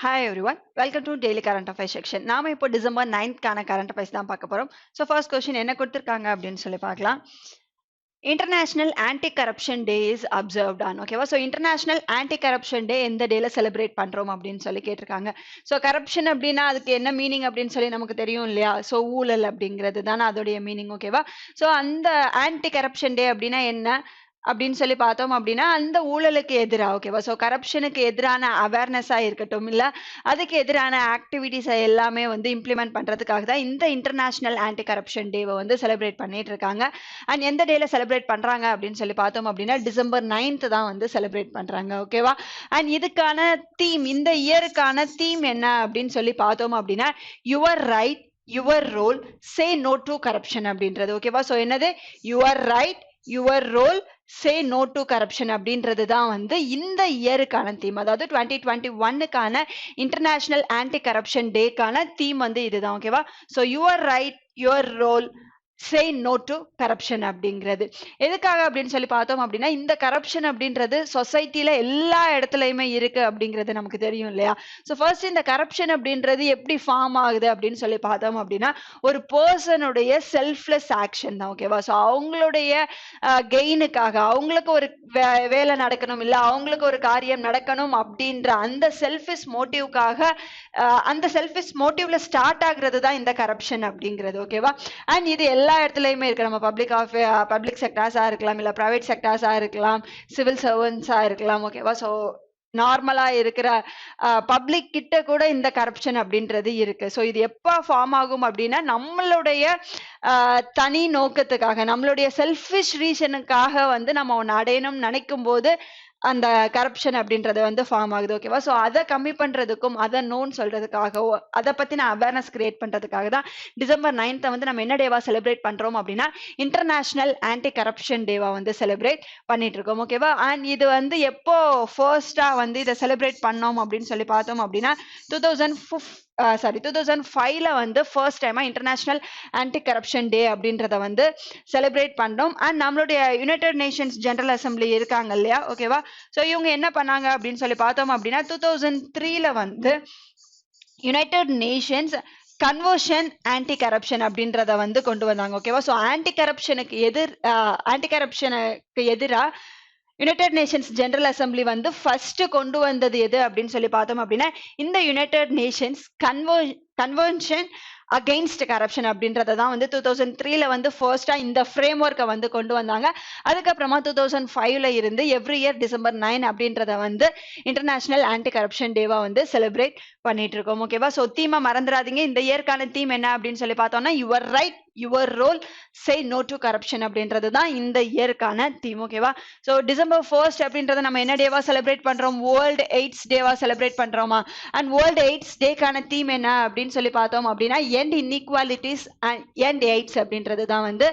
Hi everyone, welcome to Daily Current Affairs section. நாம இப்போ December 9th கான current affairs தான் பார்க்க போறோம். So first question என்ன கொடுத்திருக்காங்க அப்படின்னு சொல்லி பார்க்கலாம். International Anti-Corruption Day is observed on. ஓகேவா? ஸோ இன்டர்நேஷனல் ஆன்டி கரப்ஷன் டே எந்த டேல செலிப்ரேட் பண்றோம் அப்படின்னு சொல்லி கேட்டிருக்காங்க. ஸோ கரப்ஷன் அப்படின்னா அதுக்கு என்ன மீனிங் அப்படின்னு சொல்லி நமக்கு தெரியும் இல்லையா? ஸோ ஊழல் அப்படிங்கிறது தானே அதோடைய மீனிங். ஓகேவா? ஸோ அந்த ஆன்டி கரப்ஷன் டே அப்படின்னா என்ன அப்படின்னு சொல்லி பார்த்தோம் அப்படின்னா அந்த ஊழலுக்கு எதிராக ஓகேவா ஸோ கரப்ஷனுக்கு எதிரான அவேர்னஸாக இருக்கட்டும் இல்லை அதுக்கு எதிரான ஆக்டிவிட்டிஸை எல்லாமே வந்து இம்ப்ளிமெண்ட் பண்ணுறதுக்காக தான் இந்த இன்டர்நேஷனல் ஆன்டி கரப்ஷன் டேவை வந்து செலிப்ரேட் பண்ணிட்டு இருக்காங்க. அண்ட் எந்த டேல செலிப்ரேட் பண்ணுறாங்க அப்படின்னு சொல்லி பார்த்தோம் அப்படின்னா December 9th தான் வந்து செலிப்ரேட் பண்ணுறாங்க. ஓகேவா? அண்ட் இதுக்கான தீம் இந்த இயருக்கான தீம் என்ன அப்படின்னு சொல்லி பார்த்தோம் அப்படின்னா your right your role say no to corruption அப்படின்றது. ஓகேவா? ஸோ என்னது your right your role say no to corruption அப்படின்றது தான் வந்து இந்த இயருக்கான தீம். அதாவது 2021க்கான இன்டர்நேஷனல் ஆன்டி கரப்ஷன் டேக்கான தீம் வந்து இதுதான். ஓகேவா? So your right your role say no to corruption அப்படிங்கிறது எதுக்காக அப்படின்னு சொல்லி பார்த்தோம் அப்படின்னா இந்த கரப்ஷன் அப்படின்றது சொசைட்டில எல்லா இடத்துலையுமே இருக்கு அப்படிங்கிறது நமக்கு தெரியும் இல்லையா? ஸோ ஃபர்ஸ்ட் இந்த கரப்ஷன் அப்படின்றது எப்படி ஃபார்ம் ஆகுது அப்படின்னு சொல்லி பார்த்தோம் அப்படின்னா ஒரு பர்சனுடைய செல்ஃப்லெஸ் ஆக்ஷன் தான். ஓகேவா? ஸோ அவங்களுடைய கெயினுக்காக அவங்களுக்கு ஒரு வேலை நடக்கணும் இல்லை அவங்களுக்கு ஒரு காரியம் நடக்கணும் அப்படின்ற அந்த செல்ஃபிஷ் மோட்டிவ்காக அந்த செல்ஃபிஷ் மோட்டிவ்ல ஸ்டார்ட் ஆகுறது தான் இந்த கரப்ஷன் அப்படிங்கிறது. ஓகேவா? அண்ட் இது எல்லா இடத்துலையுமே இருக்கு. நம்ம பப்ளிக் செக்டார்ஸா இருக்கலாம் இல்லை பிரைவேட் செக்டார்ஸா இருக்கலாம் சிவில் சர்வன்ஸா இருக்கலாம். ஓகேவா? ஸோ நார்மலா இருக்கிற பப்ளிக் கிட்ட கூட இந்த கரப்ஷன் அப்படின்றது இருக்கு. ஸோ இது எப்போ ஃபார்ம் ஆகும் அப்படின்னா நம்மளுடைய தனி நோக்கத்துக்காக நம்மளுடைய செல்ஃபிஷ் ரீசனுக்காக வந்து நம்ம ஒன்று அடையணும்னு நினைக்கும் போது அந்த கரப்ஷன் அப்படின்றது வந்து ஃபார்ம் ஆகுது. ஓகேவா? ஸோ அதை கம்மி பண்றதுக்கும் அதை நோன் சொல்றதுக்காகவோ அதை பத்தின அவேர்னஸ் கிரியேட் பண்றதுக்காக தான் December 9th வந்து நம்ம என்ன டேவா செலிப்ரேட் பண்றோம் அப்படின்னா இன்டர்நேஷனல் ஆன்டி கரப்ஷன் டேவா வந்து செலிப்ரேட் பண்ணிட்டு இருக்கோம். ஓகேவா? அண்ட் இது வந்து எப்போ ஃபர்ஸ்டா வந்து இதை செலிப்ரேட் பண்ணோம் அப்படின்னு சொல்லி பார்த்தோம் அப்படின்னா 2005ல வந்து ஃபர்ஸ்ட் டைமா இன்டர்நேஷனல் ஆன்டி கரப்ஷன் டே அப்படின்றத வந்து செலிப்ரேட் பண்ணோம். அண்ட் நம்மளுடைய யுனைடெட் நேஷன்ஸ் ஜெனரல் அசம்பிளி இருக்காங்க இல்லையா? ஓகேவா? ஸோ இவங்க என்ன பண்ணாங்க அப்படின்னு சொல்லி பார்த்தோம் அப்படின்னா 2003ல வந்து United Nations conversion anti corruption அப்படின்றத வந்து கொண்டு வந்தாங்க. ஓகேவா? ஸோ ஆன்டி கரப்ஷனுக்கு எதிராக யுனைடெட் நேஷன்ஸ் ஜெனரல் அசம்பிளி வந்து ஃபர்ஸ்ட் கொண்டு வந்தது எது அப்படின்னு சொல்லி பார்த்தோம் அப்படின்னா இந்த United Nations convention against corruption அப்படின்றத தான் வந்து 2003ல வந்து ஃபர்ஸ்டா இந்த ஃப்ரேம் ஒர்க்கை வந்து கொண்டு வந்தாங்க. அதுக்கப்புறமா 2005ல இருந்து எவ்ரி இயர் December 9 அப்படின்றத வந்து இன்டர்நேஷனல் ஆன்டி கரப்ஷன் டேவா வந்து செலிப்ரேட் பண்ணிட்டு இருக்கோம். ஓகேவா? ஸோ தீமை மறந்துடாதீங்க. இந்த இயர்க்கான தீம் என்ன அப்படின்னு சொல்லி பார்த்தோம்னா your right your role say no to corruption அப்படின்றது தான் இந்த இயர்க்கான தீம். ஓகேவா? ஸோ December 1st அப்படின்றத நம்ம என்ன டேவா செலிப்ரேட் பண்றோம்? வேர்ல்டு எய்ட்ஸ் டேவா செலிப்ரேட் பண்றோமா? அண்ட் வேர்ல்டு எய்ட்ஸ் டேக்கான தீம் என்ன அப்படின்னு சொல்லி பார்த்தோம் அப்படின்னா end inequalities and end AIDS அப்படின்றது தான் வந்து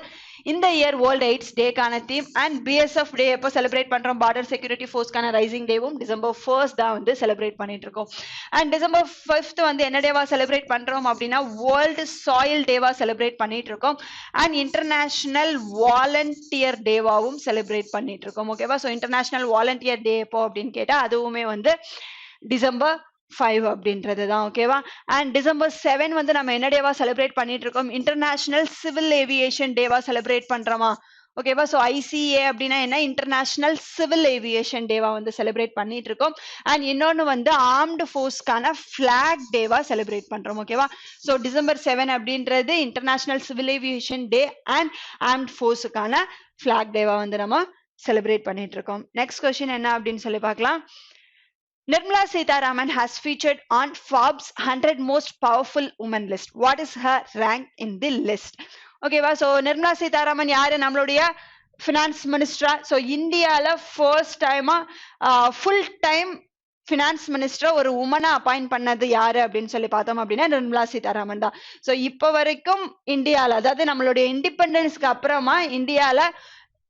இந்த இயர் வேர்ல்டு எய்ட்ஸ் டேக்கான தீம். அண்ட் BSF டே எப்போ செலிப்ரேட் பண்றோம்? பார்டர் செக்யூரிட்டி ஃபோர்ஸ்க்கான ரைசிங் டேவும் December 1st தான் வந்து செலிப்ரேட் பண்ணிட்டு இருக்கோம். அண்ட் December 5th வந்து என்ன டேவா செலிப்ரேட் பண்றோம் அப்படின்னா வேர்ல்டு சாயில் டேவா செலிப்ரேட் பண்ணிட்டு இருக்கோம். அண்ட் இன்டர்நேஷனல் வாலண்டியர் டேவாவும் செலிப்ரேட் பண்ணிட்டு இருக்கோம். ஓகேவா? ஸோ இன்டர்நேஷனல் வாலண்டியர் டே எப்போ அப்படின்னு கேட்டா அதுவுமே வந்து December 5 அப்படின்றது தான். ஓகேவா? அண்ட் December 7 வந்து நம்ம என்ன டேவா செலிப்ரேட் பண்ணிட்டு இருக்கோம்? இன்டர்நேஷனல் சிவில் ஏவியேஷன் டேவா செலிப்ரேட் பண்றோமா? ஓகேவா? ஸோ ICA அப்படின்னா என்ன? இன்டர்நேஷனல் சிவில் ஏவியேஷன் டேவா வந்து செலிப்ரேட் பண்ணிட்டு இருக்கோம். அண்ட் இன்னொன்று வந்து ஆர்ம்டு ஃபோர்ஸ்க்கான ஃபிளாக் டேவா செலிப்ரேட் பண்றோம். ஓகேவா? ஸோ December 7 அப்படின்றது international civil aviation day and armed ஃபோர்ஸுக்கான ஃபிளாக் டேவா வந்து நம்ம செலிப்ரேட் பண்ணிட்டு இருக்கோம். நெக்ஸ்ட் கொஸ்டின் என்ன அப்படின்னு சொல்லி பார்க்கலாம். Nirmala Sitharaman has featured on Forbes 100 most powerful women list. What is her rank in the list? ஓகேவா? ஸோ நிர்மலா சீதாராமன் யாரு? நம்மளுடைய ஃபினான்ஸ் மினிஸ்டரா. ஸோ இந்தியாவில் ஃபர்ஸ்ட் டைமா ஃபுல் டைம் ஃபினான்ஸ் மினிஸ்டர் ஒரு உமனை அப்பாயிண்ட் பண்ணது யாரு அப்படின்னு சொல்லி பார்த்தோம் அப்படின்னா நிர்மலா சீதாராமன் தான். ஸோ இப்போ வரைக்கும் இந்தியாவில் அதாவது நம்மளுடைய இண்டிபெண்டன்ஸ்க்கு அப்புறமா இந்தியாவில்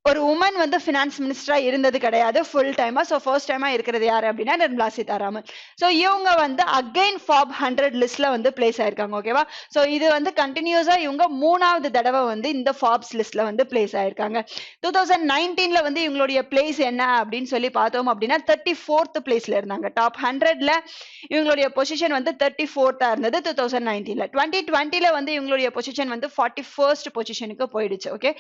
ஒரு உமன் வந்து ஃபினான்ஸ் மினிஸ்டரா இருந்தது கிடையாது ஃபுல் டைமா. ஸோ ஃபர்ஸ்ட் டைமா இருக்கிறது யாரு அப்படின்னா நிர்மலா சீதாராமன். ஸோ இவங்க வந்து அகைன் ஃபாப் 100 லிஸ்ட்ல வந்து பிளேஸ் ஆயிருக்காங்க. ஓகேவா? ஸோ இது வந்து கண்டினியூஸா இவங்க 3வது தடவை வந்து இந்த ஃபாப்ஸ் லிஸ்ட்ல வந்து பிளேஸ் ஆயிருக்காங்க. 2019ல வந்து இவங்களுடைய பிளேஸ் என்ன அப்படின்னு சொல்லி பார்த்தோம் அப்படின்னா 34th பிளேஸ்ல இருந்தாங்க. டாப் 100ல இவங்களுடைய பொசிஷன் வந்து 34ஆ இருந்தது 2019ல. 2020ல வந்து இவங்களுடைய பொசிஷன் வந்து 41st பொசிஷனுக்கு போயிடுச்சு. ஓகே,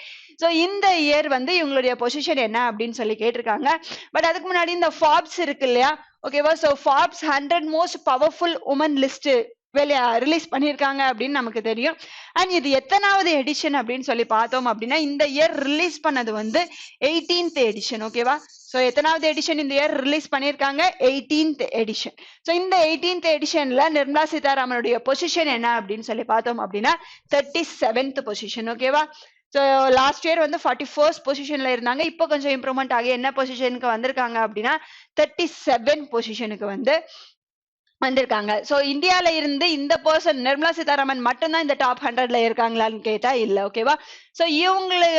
ஸோ இந்த இயர் வந்து இவங்களுடைய பொசிஷன் என்ன அப்படின்னு சொல்லி கேட்டிருக்காங்க. பட் அதுக்கு முன்னாடி இந்த ஃபாப்ஸ் இருக்கு இல்லையா? ஓகேவா? So Forbes 100 most powerful women list release பண்ணியிருக்காங்க அப்படின்னு நமக்கு தெரியும். அண்ட் இது எத்தனாவது எடிஷன் அப்படின்னு சொல்லி பார்த்தோம் அப்படின்னா இந்த இயர் ரிலீஸ் பண்ணது வந்து 18th எடிஷன். ஓகேவா? ஸோ எத்தனாவது எடிஷன் இந்த இயர் ரிலீஸ் பண்ணியிருக்காங்க? 18th edition. ஸோ இந்த 18th எடிஷன்ல நிர்மலா சீதாராமனுடைய பொசிஷன் என்ன அப்படின்னு சொல்லி பார்த்தோம் அப்படின்னா 37th பொசிஷன். ஓகேவா? ஸோ லாஸ்ட் இயர் வந்து 41st பொசிஷன்ல இருந்தாங்க. இப்போ கொஞ்சம் இம்ப்ரூவ்மெண்ட் ஆகி என்ன பொசிஷனுக்கு வந்திருக்காங்க அப்படின்னா 37 பொசிஷனுக்கு வந்து வந்திருக்காங்க. ஸோ இந்தியால இருந்து இந்த பர்சன் நிர்மலா சீதாராமன் மட்டும்தான் இந்த டாப் 100ல இருக்காங்களான்னு கேட்டா இல்ல. ஓகேவா? ஸோ இவங்களை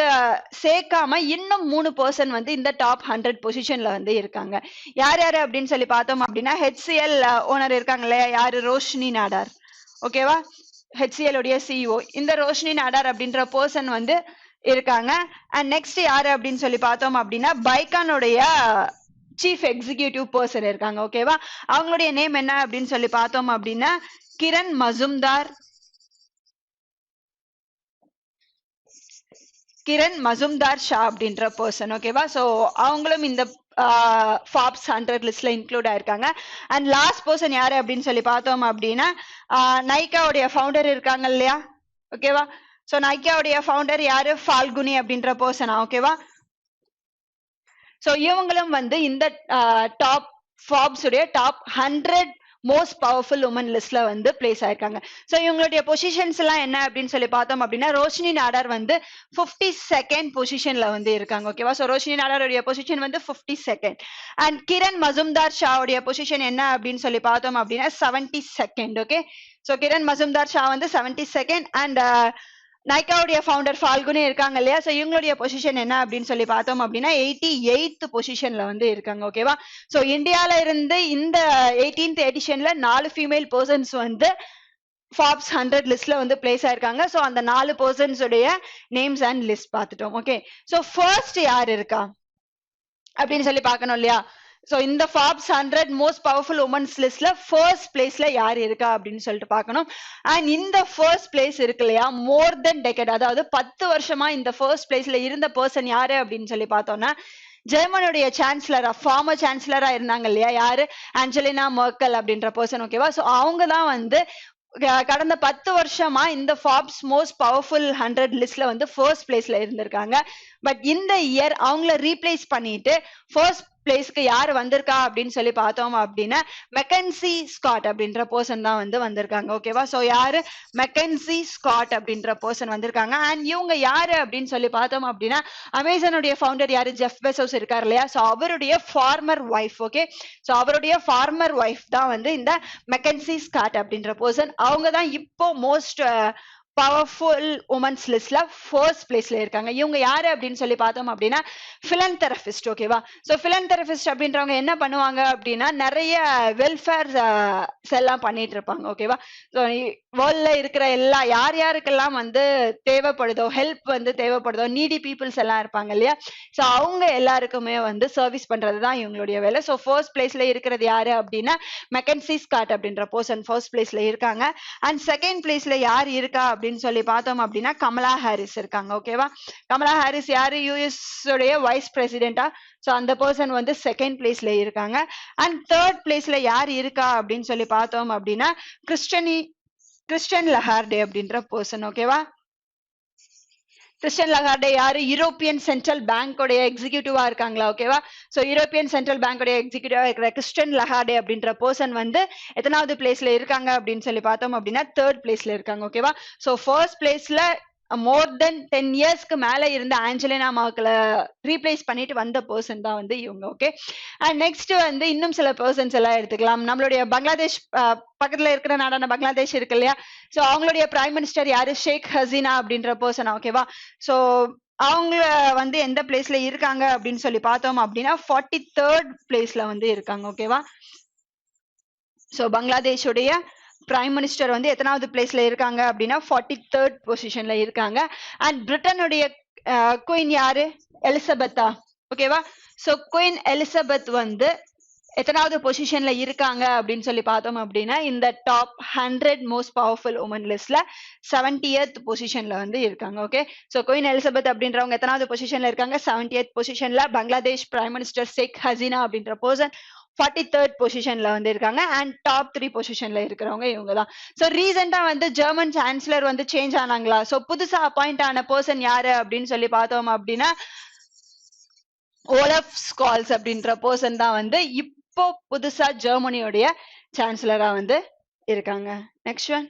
சேர்க்காம இன்னும் 3 பர்சன் வந்து இந்த டாப் 100 பொசிஷன்ல வந்து இருக்காங்க. யார் யாரு அப்படின்னு சொல்லி பார்த்தோம் அப்படின்னா ஹெச்சிஎல் ஓனர் இருக்காங்க இல்லையா? யாரு? ரோஷினி நாடார். ஓகேவா? ஹெச்சிஎல் உடைய சிஇஓ இந்த ரோஷினி நாடார் அப்படின்ற பர்சன் வந்து இருக்காங்க. அண்ட் நெக்ஸ்ட் யாரு அப்படின்னு சொல்லி பார்த்தோம் அப்படின்னா பைக்கானுடைய சீஃப் எக்ஸிகியூட்டிவ் பர்சன் இருக்காங்க. ஓகேவா? அவங்களுடைய நேம் என்ன அப்படின்னு சொல்லி பார்த்தோம் அப்படின்னா கிரண் மசும்தார் ஷா அப்படின்ற பர்சன். ஓகேவா? ஸோ அவங்களும் இந்த ஃபாப்ஸ் 100 லிஸ்ட்ல இன்க்ளூட் ஆயிருக்காங்க. அண்ட் லாஸ்ட் பர்சன் யாரு அப்படின்னு சொல்லி பார்த்தோம் அப்படின்னா நைக்காவுடைய ஃபவுண்டர் இருக்காங்க இல்லையா? ஓகேவா? ஸோ நைக்காவுடைய ஃபவுண்டர் யாரு? ஃபால்குனி அப்படின்ற பர்சனா? ஓகேவா? ஸோ இவங்களும் வந்து இந்த டாப் ஃபாப்ஸ் உடைய டாப் 100 மோஸ்ட் பவர்ஃபுல் உமன் லிஸ்ட்ல வந்து பிளேஸ் ஆயிருக்காங்க. ஸோ இவங்களுடைய பொசிஷன்ஸ் எல்லாம் என்ன அப்படின்னு சொல்லி பார்த்தோம் அப்படின்னா ரோஷினி நாடார் வந்து 52nd பொசிஷன்ல வந்து இருக்காங்க. ஓகேவா? ஸோ ரோஷினி நாடாருடைய பொசிஷன் வந்து 52nd. அண்ட் கிரண் மசும்தார் ஷாவுடைய பொசிஷன் என்ன அப்படின்னு சொல்லி பார்த்தோம் அப்படின்னா 72nd. Okay, so Kiran Mazumdar Shaw வந்து 72nd. அண்ட் நைக்காவுடைய ஃபவுண்டர் ஃபால்குனி இருக்காங்க இல்லையா? ஸோ இவங்களுடைய பொசிஷன் என்ன அப்படின்னு சொல்லி பார்த்தோம் அப்படின்னா 88th பொசிஷன்ல வந்து இருக்காங்க. ஓகேவா? ஸோ இந்தியால இருந்து இந்த 18th எடிஷன்ல 4 ஃபீமேல் பர்சன்ஸ் வந்து ஃபாப்ஸ் 100 லிஸ்ட்ல வந்து பிளேஸ் ஆயிருக்காங்க. ஸோ அந்த 4 பர்சன்ஸ் உடைய நேம்ஸ் அண்ட் லிஸ்ட் பார்த்துட்டோம். ஓகே, ஸோ ஃபர்ஸ்ட் யார் இருக்கா அப்படின்னு சொல்லி பார்க்கணும் இல்லையா? ஸோ இந்த ஃபாப்ஸ் 100 மோஸ்ட் பவர்ஃபுல் உமன்ஸ் லிஸ்ட்ல ஃபர்ஸ்ட் பிளேஸ்ல யார் இருக்கா அப்படின்னு சொல்லிட்டு பார்க்கணும். அண்ட் இந்த ஃபர்ஸ்ட் பிளேஸ் இருக்கு இல்லையா? மோர் தென் டெக்கேட், அதாவது 10 வருஷமா இந்த ஃபர்ஸ்ட் பிளேஸ்ல இருந்த பர்சன் யாரு அப்படின்னு சொல்லி பார்த்தோம்னா ஜெர்மனுடைய சான்சலரா, ஃபார்மர் சான்சலரா இருந்தாங்க இல்லையா? யாரு? ஆஞ்சலினா மெர்க்கல் அப்படின்ற பர்சன். ஓகேவா? ஸோ அவங்க தான் வந்து கடந்த 10 வருஷமா இந்த ஃபாப்ஸ் மோஸ்ட் பவர்ஃபுல் 100 லிஸ்ட்ல வந்து ஃபர்ஸ்ட் பிளேஸ்ல இருந்திருக்காங்க. பட் இந்த இயர் அவங்கள ரீப்ளேஸ் பண்ணிட்டு ஃபர்ஸ்ட் பிளேஸ்க்கு யார் வந்திருக்கா அப்படின்னு சொல்லி பார்த்தோம் அப்படின்னா மெக்கன்சி ஸ்காட் அப்படின்ற பர்சன் தான் வந்து வந்திருக்காங்க. ஓகேவா? ஸோ யாரு? மெக்கன்சி ஸ்காட் அப்படின்ற பர்சன் வந்திருக்காங்க. அண்ட் இவங்க யாரு அப்படின்னு சொல்லி பார்த்தோம் அப்படின்னா அமேசானுடைய ஃபவுண்டர் யாரு? ஜெஃப் பெசோஸ் இருக்காரு இல்லையா? ஸோ அவருடைய ஃபார்மர் ஒய்ஃப். ஓகே, ஸோ அவருடைய ஃபார்மர் ஒய்ஃப் தான் வந்து இந்த மெக்கன்சி ஸ்காட் அப்படின்ற பர்சன். அவங்க தான் இப்போ மோஸ்ட் பவர்ஃபுல் உமன்ஸ் லிஸ்ட்ல ஃபர்ஸ்ட் பிளேஸ்ல இருக்காங்க. இவங்க யாரு அப்படின்னு சொல்லி பார்த்தோம் அப்படின்னா பிலந்தெரபிஸ்ட். ஓகேவா? ஸோ பிலந்தெரபிஸ்ட் அப்படின்றவங்க என்ன பண்ணுவாங்க அப்படின்னா நிறைய வெல்ஃபேர் எல்லாம் பண்ணிட்டு இருப்பாங்க. ஓகேவா? ஸோ வேர்ல்ட்ல இருக்கிற யார் யாருக்கெல்லாம் வந்து தேவைப்படுதோ, ஹெல்ப் வந்து தேவைப்படுதோ, நீடி பீப்புள்ஸ் எல்லாம் இருப்பாங்க இல்லையா? ஸோ அவங்க எல்லாருக்குமே வந்து சர்வீஸ் பண்றது தான் இவங்களுடைய வேலை. ஸோ ஃபர்ஸ்ட் பிளேஸ்ல இருக்கிறது யாரு அப்படின்னா மெக்கன்சி ஸ்காட் அப்படின்ற பர்சன் ஃபர்ஸ்ட் பிளேஸ்ல இருக்காங்க. அண்ட் செகண்ட் பிளேஸ்ல யார் இருக்கா அப்படின்னு சொல்லி பார்த்தோம் அப்படின்னா கமலா ஹாரிஸ் இருக்காங்க. ஓகேவா? கமலா ஹாரிஸ் யாரு? யூஎஸ் உடைய வைஸ் பிரசிடென்டா. ஸோ அந்த பர்சன் வந்து செகண்ட் பிளேஸ்ல இருக்காங்க. அண்ட் தேர்ட் பிளேஸ்ல யார் இருக்கா அப்படின்னு சொல்லி பார்த்தோம் அப்படின்னா கிறிஸ்டன் லஹார்டே அப்படின்ற பர்சன். ஓகேவா? கிறிஸ்டன் லகார்டே யாரு? யூரோப்பியன் சென்ட்ரல் பேங்கோடைய எக்ஸிகியூட்டிவா இருக்காங்களா? ஓகேவா? ஸோ யூரோப்பியன் சென்ட்ரல் பேங்கோடைய எக்ஸிகியூட்டிவா இருக்கிற கிறிஸ்டன் லகார்டே அப்படின்ற பர்சன் வந்து எத்தனாவது பிளேஸ்ல இருக்காங்க அப்படின்னு சொல்லி பார்த்தோம் அப்படின்னா தேர்ட் பிளேஸ்ல இருக்காங்க. ஓகேவா? ஸோ ஃபர்ஸ்ட் பிளேஸ்ல மோர் தென் 10 இயர்ஸ்க்கு மேல இருந்த ஆஞ்சலினா மெர்க்கலை ரீப்ளேஸ் பண்ணிட்டு வந்த பர்சன் தான் வந்து இவங்க. ஓகே, அண்ட் நெக்ஸ்ட் வந்து இன்னும் சில பர்சன்ஸ் எல்லாம் எடுத்துக்கலாம். நம்மளுடைய பங்களாதேஷ் பக்கத்துல இருக்கிற நாடான பங்களாதேஷ் இருக்கு இல்லையா? ஸோ அவங்களுடைய பிரைம் மினிஸ்டர் யாரு? ஷேக் ஹசீனா அப்படின்ற பர்சன். ஓகேவா? ஸோ அவங்க வந்து எந்த பிளேஸ்ல இருக்காங்க அப்படின்னு சொல்லி பார்த்தோம் அப்படின்னா 43rd பிளேஸ்ல வந்து இருக்காங்க. ஓகேவா? சோ பங்களாதேஷுடைய பிரைம் மினிஸ்டர் வந்து எத்தனாவது பிளேஸ்ல இருக்காங்க அப்படின்னா 43rd பொசிஷன்ல இருக்காங்க. அண்ட் பிரிட்டனுடைய குயின் யாரு? எலிசபெத்தா. ஓகேவா? சோ குயின் எலிசபெத் வந்து எத்தனாவது பொசிஷன்ல இருக்காங்க அப்படின்னு சொல்லி பார்த்தோம் அப்படின்னா இந்த டாப் 100 மோஸ்ட் பவர்ஃபுல் உமன் லிஸ்ட்ல 70th பொசிஷன்ல வந்து இருக்காங்க. ஓகே, சோ குயின் எலிசபெத் அப்படின்றவங்க எத்தனாவது பொசிஷன்ல இருக்காங்க? 70th பொசிஷன்ல. பங்களாதேஷ் பிரைம் மினிஸ்டர் ஷேக் ஹசீனா அப்படின்ற பர்சன் 43rd பொசிஷன்ல வந்து இருக்காங்க. அண்ட் டாப் 3 பொசிஷன்ல இருக்கிறவங்க இவங்க தான். சோ ரீசெண்டா வந்து ஜெர்மன் சான்சலர் வந்து சேஞ்ச் ஆனாங்களா? சோ புதுசா அப்பாயிண்ட் ஆன பர்சன் யாரு அப்படின்னு சொல்லி பார்த்தோம் அப்படின்னா ஓலஃப் ஸ்கால்ஸ் அப்படின்ற பர்சன் தான் வந்து இப்போ புதுசா ஜெர்மனியோடைய சான்சலரா வந்து இருக்காங்க. Next one.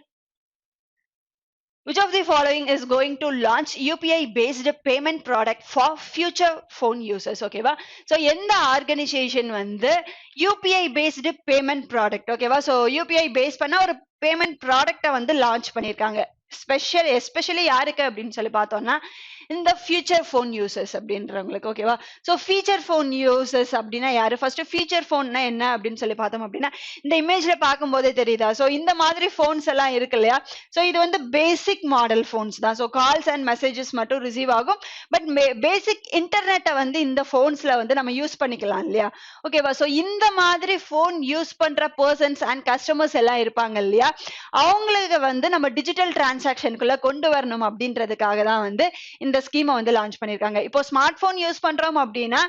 Which of the following is going to launch UPI based payment product for future phone users? ஓகேவா? சோ எந்த ஆர்கனைசேஷன் வந்து UPI based payment product, ஓகேவா, சோ UPI பேஸ் பண்ண ஒரு பேமெண்ட் ப்ராடக்ட வந்து லான்ச் பண்ணிருக்காங்க. எஸ்பெஷலி யாருக்கு அப்படின்னு சொல்லி பார்த்தோம்னா இந்த ஃபியூச்சர் ஃபோன் யூசர்ஸ் அப்படின்றவங்களுக்கு. ஓகேவா? சோ ஃபீச்சர் ஃபோன் யூசர்ஸ் அப்படின்னா யாரு? ஃபர்ஸ்ட் ஃபீச்சர் ஃபோன்னா என்ன அப்படின்னு சொல்லி பார்த்தோம் அப்படின்னா இந்த இமேஜ்ல பார்க்கும்போதே தெரியுதா? சோ இந்த மாதிரி போன்ஸ் எல்லாம் இருக்கு இல்லையா? சோ இது வந்து பேசிக் மாடல் போன்ஸ் தான். சோ கால்ஸ் அண்ட் மெசேஜஸ் மட்டும் ரிசீவ் ஆகும். பட் பேசிக் இன்டர்நெட்டை வந்து இந்த போன்ஸ்ல வந்து நம்ம யூஸ் பண்ணிக்கலாம் இல்லையா? ஓகேவா? சோ இந்த மாதிரி போன் யூஸ் பண்ற பர்சன்ஸ் அண்ட் கஸ்டமர்ஸ் எல்லாம் இருப்பாங்க இல்லையா? அவங்களுக்கு வந்து நம்ம டிஜிட்டல் டிரான்சாக்ஷனுக்குள்ள கொண்டு வரணும் அப்படின்றதுக்காக தான் வந்து இந்த ஸ்கீமை வந்து லான்ச் பண்ணிருக்காங்க. இப்போ ஸ்மார்ட் போன் யூஸ் பண்றோம் அப்படின்னா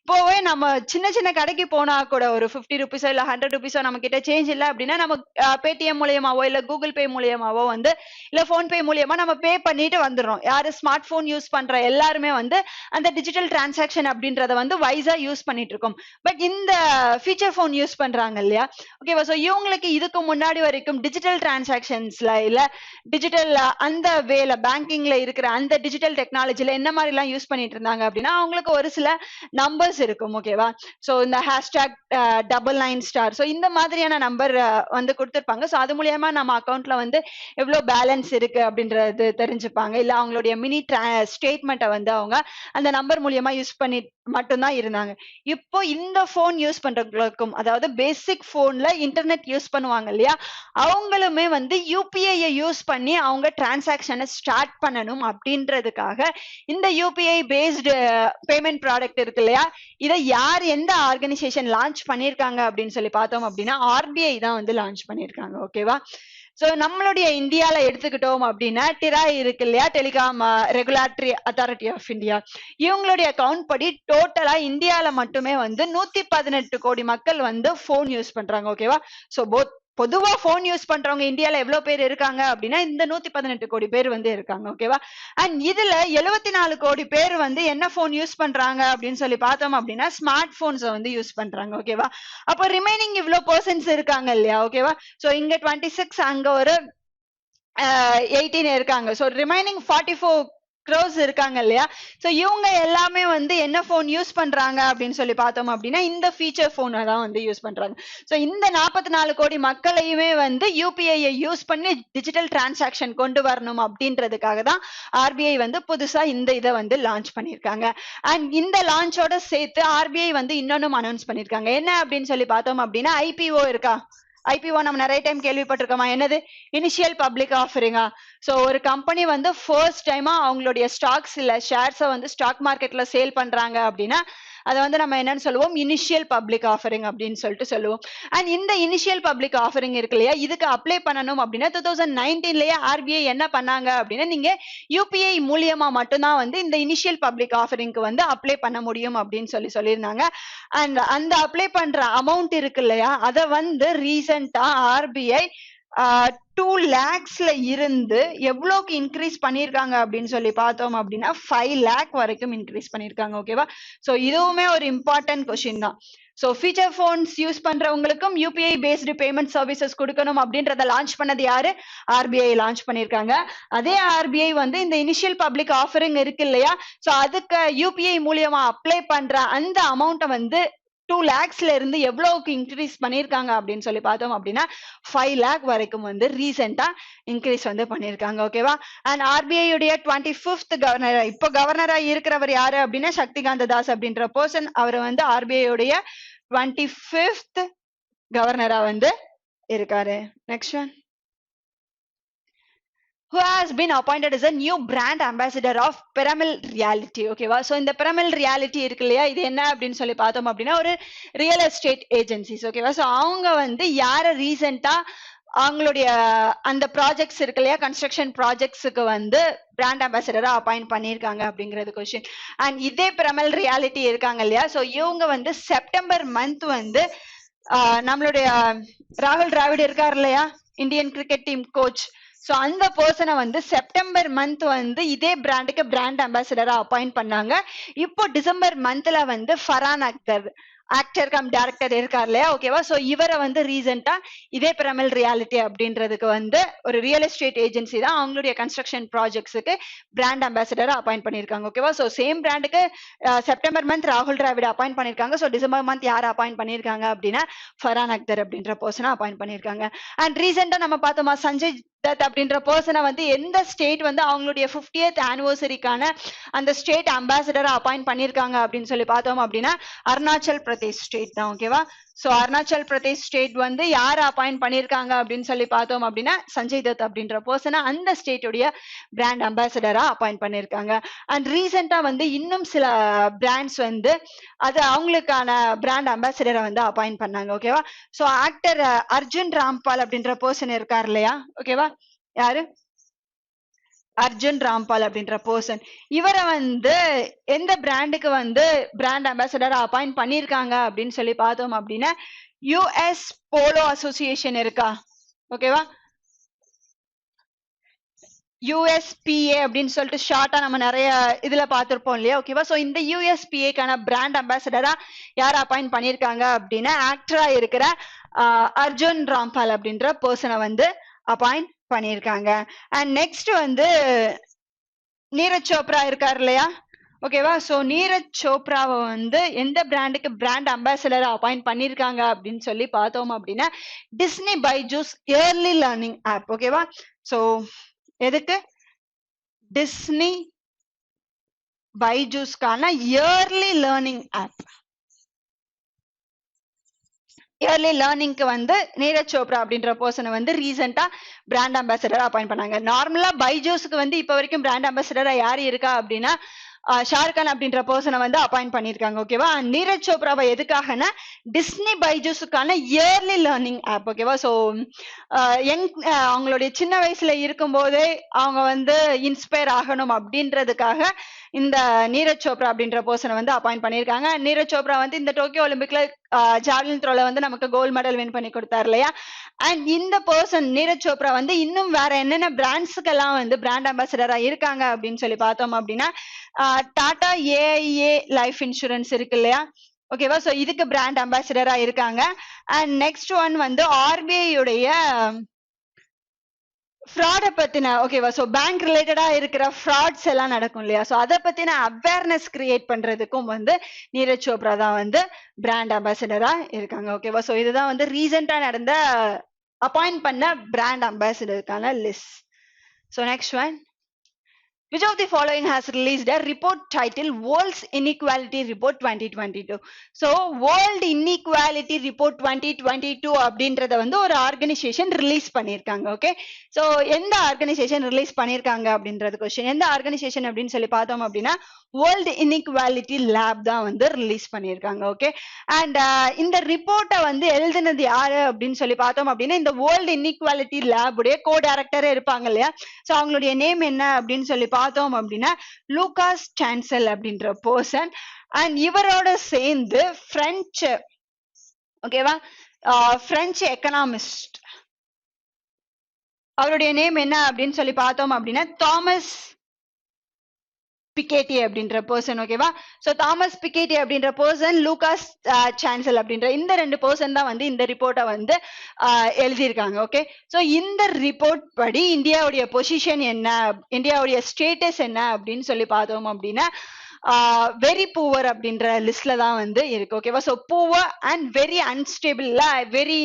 இப்போவே நம்ம சின்ன சின்ன கடைக்கு போனா கூட ஒரு 50 ருபீஸோ இல்ல 100 ருபீஸோ நம்ம கிட்ட சேஞ்ச் இல்ல அப்படின்னா நம்ம பேடிஎம் மூலியமாவோ இல்ல கூகுள் பே மூலியமாவோ வந்து இல்ல போன் பே மூலியமா நம்ம பே பண்ணிட்டு வந்துடுறோம். யாரு ஸ்மார்ட் போன் யூஸ் பண்ற எல்லாருமே வந்து அந்த டிஜிட்டல் டிரான்சாக்ஷன் அப்படின்றத வந்து வைஸா யூஸ் பண்ணிட்டு இருக்கோம். பட் இந்த ஃபீச்சர் போன் யூஸ் பண்றாங்க இல்லையா? ஓகேவா? சோ இவங்களுக்கு இதுக்கு முன்னாடி வரைக்கும் டிஜிட்டல் டிரான்சாக்ஷன்ஸ்ல இல்ல டிஜிட்டல் அந்த வேல பேங்கிங்ல இருக்கிற அந்த டிஜிட்டல் டெக்னாலஜில என்ன மாதிரி எல்லாம் யூஸ் பண்ணிட்டு இருந்தாங்க அப்படின்னா அவங்களுக்கு ஒரு சில நம்பர்ஸ் இருக்கும். ஓகேவா? சோ இந்த ஹேஷ்டாக் 99*. சோ இந்த மாதிரியான நம்பர் வந்து கொடுத்திருப்பாங்க. சோ அது மூலியமா நம்ம அக்கவுண்ட்ல வந்து எவ்வளவு பேலன்ஸ் இருக்கு அப்படின்றது தெரிஞ்சுப்பாங்க. இல்ல அவங்களுடைய மினி ஸ்டேட்மெண்ட்டை வந்து அவங்க அந்த நம்பர் மூலியமா யூஸ் பண்ணி மட்டும்தான் இருந்தாங்க. இப்போ இந்த போன் யூஸ் பண்றவங்களுக்கும், அதாவது பேசிக் போன்ல இன்டர்நெட் யூஸ் பண்ணுவாங்க இல்லையா? அவங்களுமே வந்து யூபிஐ யூஸ் பண்ணி அவங்க டிரான்சாக்ஷனை ஸ்டார்ட் பண்ணணும் அப்படின்றதுக்காக இந்த யூபிஐ பேஸ்டு பேமெண்ட் ப்ராடக்ட் இருக்கு இல்லையா? இதை யார் எந்த ஆர்கனைசேஷன் லான்ச் பண்ணிருக்காங்க அப்படின்னு சொல்லி பார்த்தோம் அப்படின்னா ஆர்பிஐ தான் வந்து லான்ச் பண்ணிருக்காங்க. ஓகேவா? சோ நம்மளுடைய இந்தியால எடுத்துக்கிட்டோம் அப்படின்னா டிராய் இருக்கு இல்லையா? Telecom regulatory authority of India. இவங்களுடைய அக்கவுண்ட் படி டோட்டலா இந்தியால மட்டுமே வந்து 118 கோடி மக்கள் வந்து போன் யூஸ் பண்றாங்க. ஓகேவா? சோ பொதுவா போன் யூஸ் பண்றவங்க இந்தியால எவ்வளவு பேர் இருக்காங்க அப்படின்னா இந்த 118 கோடி பேர் வந்து இருக்காங்க. ஓகேவா? அண்ட் இதுல 74 கோடி பேர் வந்து என்ன போன் யூஸ் பண்றாங்க அப்படின்னு சொல்லி பார்த்தோம் அப்படின்னா ஸ்மார்ட் போன்ஸ் வந்து யூஸ் பண்றாங்க. ஓகேவா? அப்போ ரிமைனிங் இவ்வளவு பர்சன்ஸ் இருக்காங்க இல்லையா? ஓகேவா? சோ இங்க 26, அங்க ஒரு 18 இருக்காங்க. சோ ரிமைனிங் 44 crores இருக்காங்க இல்லையா? சோ இவங்க எல்லாமே வந்து என்ன போன் யூஸ் பண்றாங்க அப்படின்னு சொல்லி பார்த்தோம் அப்படின்னா இந்த ஃபீச்சர் போனை தான் வந்து யூஸ் பண்றாங்க. சோ இந்த 44 கோடி மக்களையுமே வந்து யூபிஐ யூஸ் பண்ணி டிஜிட்டல் டிரான்சாக்ஷன் கொண்டு வரணும் அப்படின்றதுக்காக தான் ஆர்பிஐ வந்து புதுசா இந்த இதை வந்து லான்ச் பண்ணிருக்காங்க. அண்ட் இந்த லான்ச்சோட சேர்த்து ஆர்பிஐ வந்து இன்னொன்னும் அனௌன்ஸ் பண்ணிருக்காங்க. என்ன அப்படின்னு சொல்லி பார்த்தோம் அப்படின்னா ஐபிஓ இருக்கா? ஐபிஓ நம்ம நிறைய டைம் கேள்விப்பட்டிருக்கோமா? என்னது? இனிஷியல் பப்ளிக் ஆஃபரிங்கா? சோ ஒரு கம்பெனி வந்து ஃபர்ஸ்ட் டைமா அவங்களுடைய ஸ்டாக்ஸ் இல்ல ஷேர்ஸை வந்து ஸ்டாக் மார்க்கெட்ல சேல் பண்றாங்க அப்படின்னா அதை வந்து நம்ம என்னன்னு சொல்லுவோம்? இனிஷியல் பப்ளிக் ஆஃபரிங் அப்படின்னு சொல்லிட்டு சொல்லுவோம். அண்ட் இந்த இனிஷியல் பப்ளிக் ஆஃபரிங் இருக்கு இல்லையா? இதுக்கு அப்ளை பண்ணணும் அப்படின்னா 2019லயே ஆர்பிஐ என்ன பண்ணாங்க அப்படின்னா நீங்க யூபிஐ மூலியமா மட்டும்தான் வந்து இந்த இனிஷியல் பப்ளிக் ஆஃபரிங்க்கு வந்து அப்ளை பண்ண முடியும் அப்படின்னு சொல்லியிருந்தாங்க. அண்ட் அந்த அப்ளை பண்ற அமௌண்ட் இருக்கு இல்லையா? அதை வந்து ரீசெண்டா ஆர்பிஐ 2 lakhsல இருந்து எவ்வளவுக்கு இன்க்ரீஸ் பண்ணிருக்காங்க அப்படின்னு சொல்லி பார்த்தோம் அப்படின்னா 5 lakh வரைக்கும் இன்க்ரீஸ் பண்ணிருக்காங்க. ஓகேவா? சோ இதுவுமே ஒரு இம்பார்ட்டன்ட் கொஸ்டின் தான். சோ ஃபீச்சர் போன்ஸ் யூஸ் பண்றவங்களுக்கும் யூபிஐ பேஸ்டு பேமெண்ட் சர்வீசஸ் கொடுக்கணும் அப்படின்றத லான்ச் பண்ணது யாரு? ஆர்பிஐ லான்ச் பண்ணிருக்காங்க. அதே ஆர்பிஐ வந்து இந்த இனிஷியல் பப்ளிக் ஆஃபரிங் இருக்கு இல்லையா? சோ அதுக்கு யூபிஐ மூலியமா அப்ளை பண்ற அந்த அமௌண்ட்டை வந்து 2 lakhsல இருந்து எவ்வளவுக்கு இன்க்ரீஸ் பண்ணிருக்காங்க அப்படின்னு சொல்லி பார்த்தோம் அப்படின்னா 5 lakh வரைக்கும் வந்து ரீசெண்டா இன்க்ரீஸ் வந்து பண்ணிருக்காங்க. ஓகேவா? அண்ட் ஆர்பிஐ உடைய 25th கவர்னர், இப்போ கவர்னரா இருக்கிறவர் யாரு அப்படின்னா சக்திகாந்த தாஸ் அப்படின்ற பர்சன். அவர் வந்து ஆர்பிஐ உடைய 25th கவர்னரா வந்து இருக்காரு. Next one, who has been appointed as a new brand ambassador of Pyramid Realty. ஓகேவா? சோ இந்த Pyramid Reality இருக்கு இல்லையா, இது என்ன அப்படின்னு சொல்லி பார்த்தோம் அப்படின்னா ஒரு ரியல் எஸ்டேட் ஏஜென்சிஸ். ஓகேவா? சோ அவங்க வந்து யார ரீசெண்டா அவங்களுடைய அந்த ப்ராஜெக்ட்ஸ் இருக்கு இல்லையா, கன்ஸ்ட்ரக்ஷன் ப்ராஜெக்ட்ஸுக்கு வந்து பிராண்ட் அம்பாசிடரா அப்பாயிண்ட் பண்ணியிருக்காங்க அப்படிங்கிறது கொஸ்டின். அண்ட் இதே Pyramid Reality இருக்காங்க இல்லையா, சோ இவங்க வந்து செப்டம்பர் மந்த் வந்து நம்மளுடைய ராகுல் டிராவிட் இருக்காரு இல்லையா, Indian cricket team coach. So அந்த பர்சனை வந்து செப்டம்பர் மந்த் வந்து இதே பிராண்டுக்கு பிராண்ட் அம்பாசிடரா அப்பாயிண்ட் பண்ணாங்க. இப்போ டிசம்பர் மந்த்ல வந்து Farhan Akhtar actor cum director இருக்கார் இல்லையா, ஓகேவா? சோ இவரை வந்து ரீசெண்டா இதே Pyramid Reality அப்படின்றதுக்கு வந்து ஒரு ரியல் எஸ்டேட் ஏஜென்சி தான் அவங்களுடைய கன்ஸ்ட்ரக்ஷன் ப்ராஜெக்ட்ஸுக்கு பிராண்ட் அம்பாசிடரா அப்பாயிண்ட் பண்ணிருக்காங்க. ஓகேவா? சோ சேம் பிராண்டுக்கு செப்டம்பர் மந்த் ராகுல் டிராவிட் அப்பாயிண்ட் பண்ணிருக்காங்க. சோ டிசம்பர் மந்த் யாரை அப்பாயிண்ட் பண்ணிருக்காங்க அப்படின்னா ஃபரான் அக்தர் அப்படின்ற பர்சனை அப்பாயிண்ட் பண்ணிருக்காங்க. அண்ட் ரீசெண்டா நம்ம பார்த்தோமா சஞ்சய் தத் அப்படின்ற பர்சனை வந்து எந்த ஸ்டேட் வந்து அவங்களுடைய 50th ஆனிவர்சரிக்கான அந்த ஸ்டேட் அம்பாசிடரா அப்பாயிண்ட் பண்ணிருக்காங்க அப்படின்னு சொல்லி பார்த்தோம் அப்படின்னா அருணாச்சல் பிரதேஷ் ஸ்டேட் தான். ஓகேவா? சோ அருணாச்சல் பிரதேஷ் ஸ்டேட் வந்து யாரை அப்பாயிண்ட் பண்ணிருக்காங்க அப்படின்னு சொல்லி பார்த்தோம் அப்படின்னா சஞ்சய் தத் அப்படின்ற பர்சனை அந்த ஸ்டேட்டுடைய பிராண்ட் அம்பாசிடரா அப்பாயிண்ட் பண்ணிருக்காங்க. அண்ட் ரீசெண்டா வந்து இன்னும் சில பிராண்ட்ஸ் வந்து அது அவங்களுக்கான பிராண்ட் அம்பாசிடரை வந்து அப்பாயிண்ட் பண்ணாங்க. ஓகேவா? சோ ஆக்டர் அர்ஜுன் ராம்பால் அப்படின்ற பர்சன் இருக்கார் இல்லையா, ஓகேவா? யாரு? அர்ஜுன் ராம்பால் அப்படின்ற பர்சன். இவரை வந்து எந்த பிராண்டுக்கு வந்து பிராண்ட் அம்பாசிடர் அப்பாயிண்ட் பண்ணிருக்காங்க அப்படின்னு சொல்லி பார்த்தோம் அப்படின்னா யுஎஸ் போலோ அசோசியேஷன் இருக்கா, ஓகேவா? யூஎஸ்பிஏ அப்படின்னு சொல்லிட்டு ஷார்ட்டா நம்ம நிறைய இதுல பார்த்திருப்போம் இல்லையா, ஓகேவா? சோ இந்த யூஎஸ்பிஏக்கான பிராண்ட் அம்பாசிடரா யார் அப்பாயிண்ட் பண்ணிருக்காங்க அப்படின்னா ஆக்டரா இருக்கிற அர்ஜுன் ராம்பால் அப்படின்ற பர்சனை வந்து அப்பாயிண்ட் பண்ணிருக்காங்க. அண்ட் நெக்ஸ்ட் வந்து நீரஜ் சோப்ரா இருக்காரு இல்லையா, ஓகேவா? சோ நீரஜ் சோப்ராவை வந்து எந்த பிராண்டுக்கு பிராண்ட் அம்பாசிடர் அப்பாயிண்ட் பண்ணிருக்காங்க அப்படின்னு சொல்லி பார்த்தோம் அப்படின்னா Disney Byju's early learning app. ஓகேவா? சோ எதுக்கு? டிஸ்னி பைஜூஸ்க்கான இயர்லி லேர்னிங் ஆப். இயர்லி லேர்னிங்க்கு வந்து நீரஜ் சோப்ரா அப்படின்ற பர்சனை வந்து ரீசெண்டா பிராண்ட் அம்பாசிடரா அப்பாயிண்ட் பண்ணாங்க. நார்மலா பைஜூஸ்க்கு வந்து இப்ப வரைக்கும் பிராண்ட் அம்பாசிடரா யாரு இருக்கா அப்படின்னா ஷாருக்கான் அப்படின்ற பர்சனை வந்து அப்பாயிண்ட் பண்ணிருக்காங்க. ஓகேவா? நீரஜ் சோப்ராவை எதுக்காகனா டிஸ்னி பைஜூஸுக்கான இயர்லி லேர்னிங் ஆப். ஓகேவா? சோ அவங்களுடைய சின்ன வயசுல இருக்கும் போதே அவங்க வந்து இன்ஸ்பயர் ஆகணும் அப்படின்றதுக்காக இந்த நீரஜ் சோப்ரா அப்படின்ற பர்சனை வந்து அப்பாயிண்ட் பண்ணிருக்காங்க. நீரஜ் சோப்ரா வந்து இந்த டோக்கியோ ஒலிம்பிக்ல ஜாவ்லின் த்ரோல வந்து நமக்கு கோல்டு மெடல் வின் பண்ணி கொடுத்தாரு இல்லையா. அண்ட் இந்த பர்சன் நீரஜ் சோப்ரா வந்து இன்னும் வேற என்னென்ன பிராண்ட்ஸுக்கெல்லாம் வந்து பிராண்ட் அம்பாசிடரா இருக்காங்க அப்படின்னு சொல்லி பார்த்தோம் அப்படின்னா டாடா ஏஐஏ லைஃப் இன்சூரன்ஸ் இருக்கு இல்லையா, ஓகேவா? சோ இதுக்கு பிராண்ட் அம்பாசிடரா இருக்காங்க. அண்ட் நெக்ஸ்ட் ஒன் வந்து ஆர்பிஐ உடைய ஃப்ராட பத்தின, ஓகேவா? சோ பேங்க் ரிலேட்டடா இருக்கிற ஃப்ராட்ஸ் எல்லாம் நடக்கும் இல்லையா, சோ அதை பத்தின அவேர்னஸ் கிரியேட் பண்றதுக்கும் வந்து நீரஜ் சோப்ரா தான் வந்து பிராண்ட் அம்பாசிடரா இருக்காங்க. ஓகேவா? சோ இதுதான் வந்து ரீசெண்டா நடந்த அப்பாயிண்ட் பண்ண பிராண்ட் அம்பாசிடருக்கான list. So next one, which of the following has released a report titled World's Inequality Report 2022? So World Inequality Report 2022 அப்படின்றத வந்து ஒரு ஆர்கனைசேஷன் ரிலீஸ் பண்ணிருக்காங்க. ஓகே, சோ எந்த ஆர்கனைசேஷன் ரிலீஸ் பண்ணிருக்காங்க அப்படின்றது கொஸ்டின். எந்த ஆர்கனைசேஷன் அப்படின்னு சொல்லி பார்த்தோம் அப்படின்னா வேர்ல்டு இன்இக்வாலிட்டி லேப் தான் வந்து ரிலீஸ் பண்ணிருக்காங்க. ஓகே, அண்ட் இந்த ரிப்போர்ட்டை வந்து எழுதினது யாரு அப்படின்னு சொல்லி பார்த்தோம் அப்படின்னா இந்த வேர்ல்டு இன்இக்வாலிட்டி லேப் உடைய கோ டைரக்டரே இருப்பாங்க இல்லையா, சோ அவங்களுடைய நேம் என்ன அப்படின்னு சொல்லி பார்த்தோம் அப்படின்னா லூகாஸ் சான்சல் அப்படின்ற பர்சன். அண்ட் இவரோட சேர்ந்து பிரெஞ்சு, ஓகேவா, பிரெஞ்சு எக்கனாமிஸ்ட், அவருடைய நேம் என்ன அப்படின்னு சொல்லி பார்த்தோம் அப்படின்னா தாமஸ் பிகேட்டி அப்படின்ற பர்சன். ஓகேவா, சோ தாமஸ் பிகேட்டி அப்படின்ற பர்சன், லூகாஸ் சான்சல் அப்படின்ற இந்த ரெண்டு பர்சன் தான் வந்து இந்த ரிப்போர்ட்டை வந்து எழுதியிருக்காங்க. ஓகே, சோ இந்த ரிப்போர்ட் படி இந்தியாவுடைய பொசிஷன் என்ன, இந்தியாவுடைய ஸ்டேட்டஸ் என்ன அப்படின்னு சொல்லி பார்த்தோம் அப்படின்னா வெரி புவர் அப்படின்ற லிஸ்ட்ல தான் வந்து இருக்கு. ஓகேவா? So poor and very unstable, very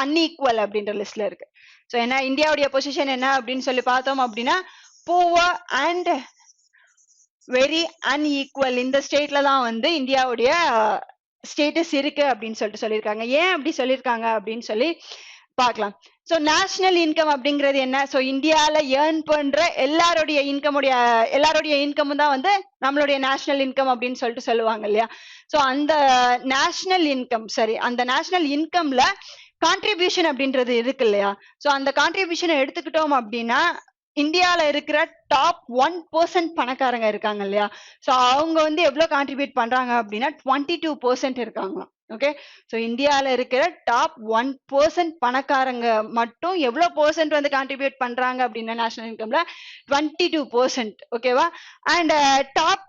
unequal அப்படின்ற லிஸ்ட்ல இருக்கு. ஸோ என்ன இந்தியாவுடைய பொசிஷன் என்ன அப்படின்னு சொல்லி பார்த்தோம் அப்படின்னா புவர் அண்ட் வெரி அன்ஈக்குவல் இந்த ஸ்டேட்ல தான் வந்து இந்தியாவுடைய ஸ்டேட்டஸ் இருக்கு அப்படின்னு சொல்லிட்டு சொல்லியிருக்காங்க. ஏன் அப்படி சொல்லியிருக்காங்க அப்படின்னு சொல்லி பார்க்கலாம். ஸோ நேஷனல் இன்கம் அப்படிங்கிறது என்ன? ஸோ இந்தியால ஏர்ன் பண்ற எல்லாருடைய இன்கமும் தான் வந்து நம்மளுடைய நேஷனல் இன்கம் அப்படின்னு சொல்லிட்டு சொல்லுவாங்க இல்லையா? ஸோ அந்த நேஷனல் இன்கம், சரி, அந்த நேஷனல் இன்கம்ல கான்ட்ரிபியூஷன் அப்படின்றது இருக்கு இல்லையா? ஸோ அந்த கான்ட்ரிபியூஷனை எடுத்துக்கிட்டோம் அப்படின்னா இந்தியால இருக்கிற டாப் 1% பணக்காரங்க இருக்காங்க இல்லையா? ஸோ அவங்க வந்து எவ்வளவு கான்ட்ரிபியூட் பண்றாங்க அப்படின்னா 22% இருக்காங்களாம். ஓகே, ஸோ இந்தியால இருக்கிற டாப் 1% பணக்காரங்க மட்டும் எவ்வளவு பெர்சென்ட் வந்து கான்ட்ரிபியூட் பண்றாங்க அப்படின்னா நேஷனல் இன்கம்ல 22%. ஓகேவா? அண்ட் டாப்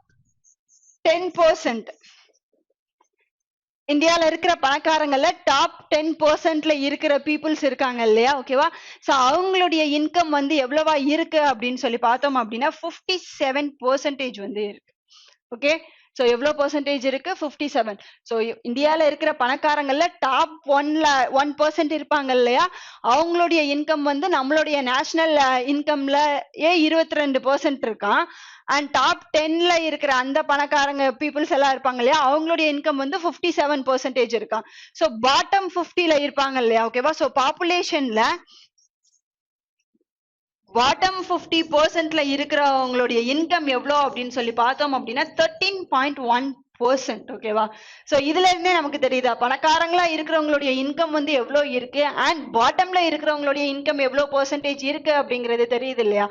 10%, இந்தியால இருக்கிற பணக்காரங்கள்ல டாப் 10%ல இருக்கிற பீப்புள்ஸ் இருக்காங்க இல்லையா? ஓகேவா? சோ அவங்களுடைய இன்கம் வந்து எவ்வளவா இருக்கு அப்படின்னு சொல்லி பார்த்தோம் அப்படின்னா 57% வந்து இருக்கு. ஓகே, சோ எவ்வளவு பெர்சன்டேஜ் இருக்கு? 57. சோ இந்தியால இருக்கிற பணக்காரங்கள்ல டாப் 1% இருப்பாங்க இல்லையா? அவங்களுடைய இன்கம் வந்து நம்மளுடைய நேஷனல் இன்கம்ல 22% இருக்கான். அண்ட் டாப் 10ல இருக்கிற அந்த பணக்காரங்க பீப்புள்ஸ் எல்லாம் இருப்பாங்க இல்லையா? அவங்களுடைய இன்கம் வந்து 57% இருக்கான். சோ பாட்டம் 50ல இருப்பாங்க இல்லையா? ஓகேவா? சோ பாப்புலேஷன்ல பாட்டம் 50%ல இருக்கிறவங்களுடைய இன்கம் எவ்வளோ அப்படின்னு சொல்லி பார்த்தோம் அப்படின்னா 13.1%. ஓகேவா? சோ இதுல இருந்தே நமக்கு தெரியுதா பணக்காரங்களா இருக்கிறவங்களுடைய இன்கம் வந்து எவ்வளவு இருக்கு அண்ட் பாட்டம்ல இருக்கிறவங்களுடைய இன்கம் எவ்வளவு பெர்சன்டேஜ் இருக்கு அப்படிங்கிறது தெரியுது இல்லையா?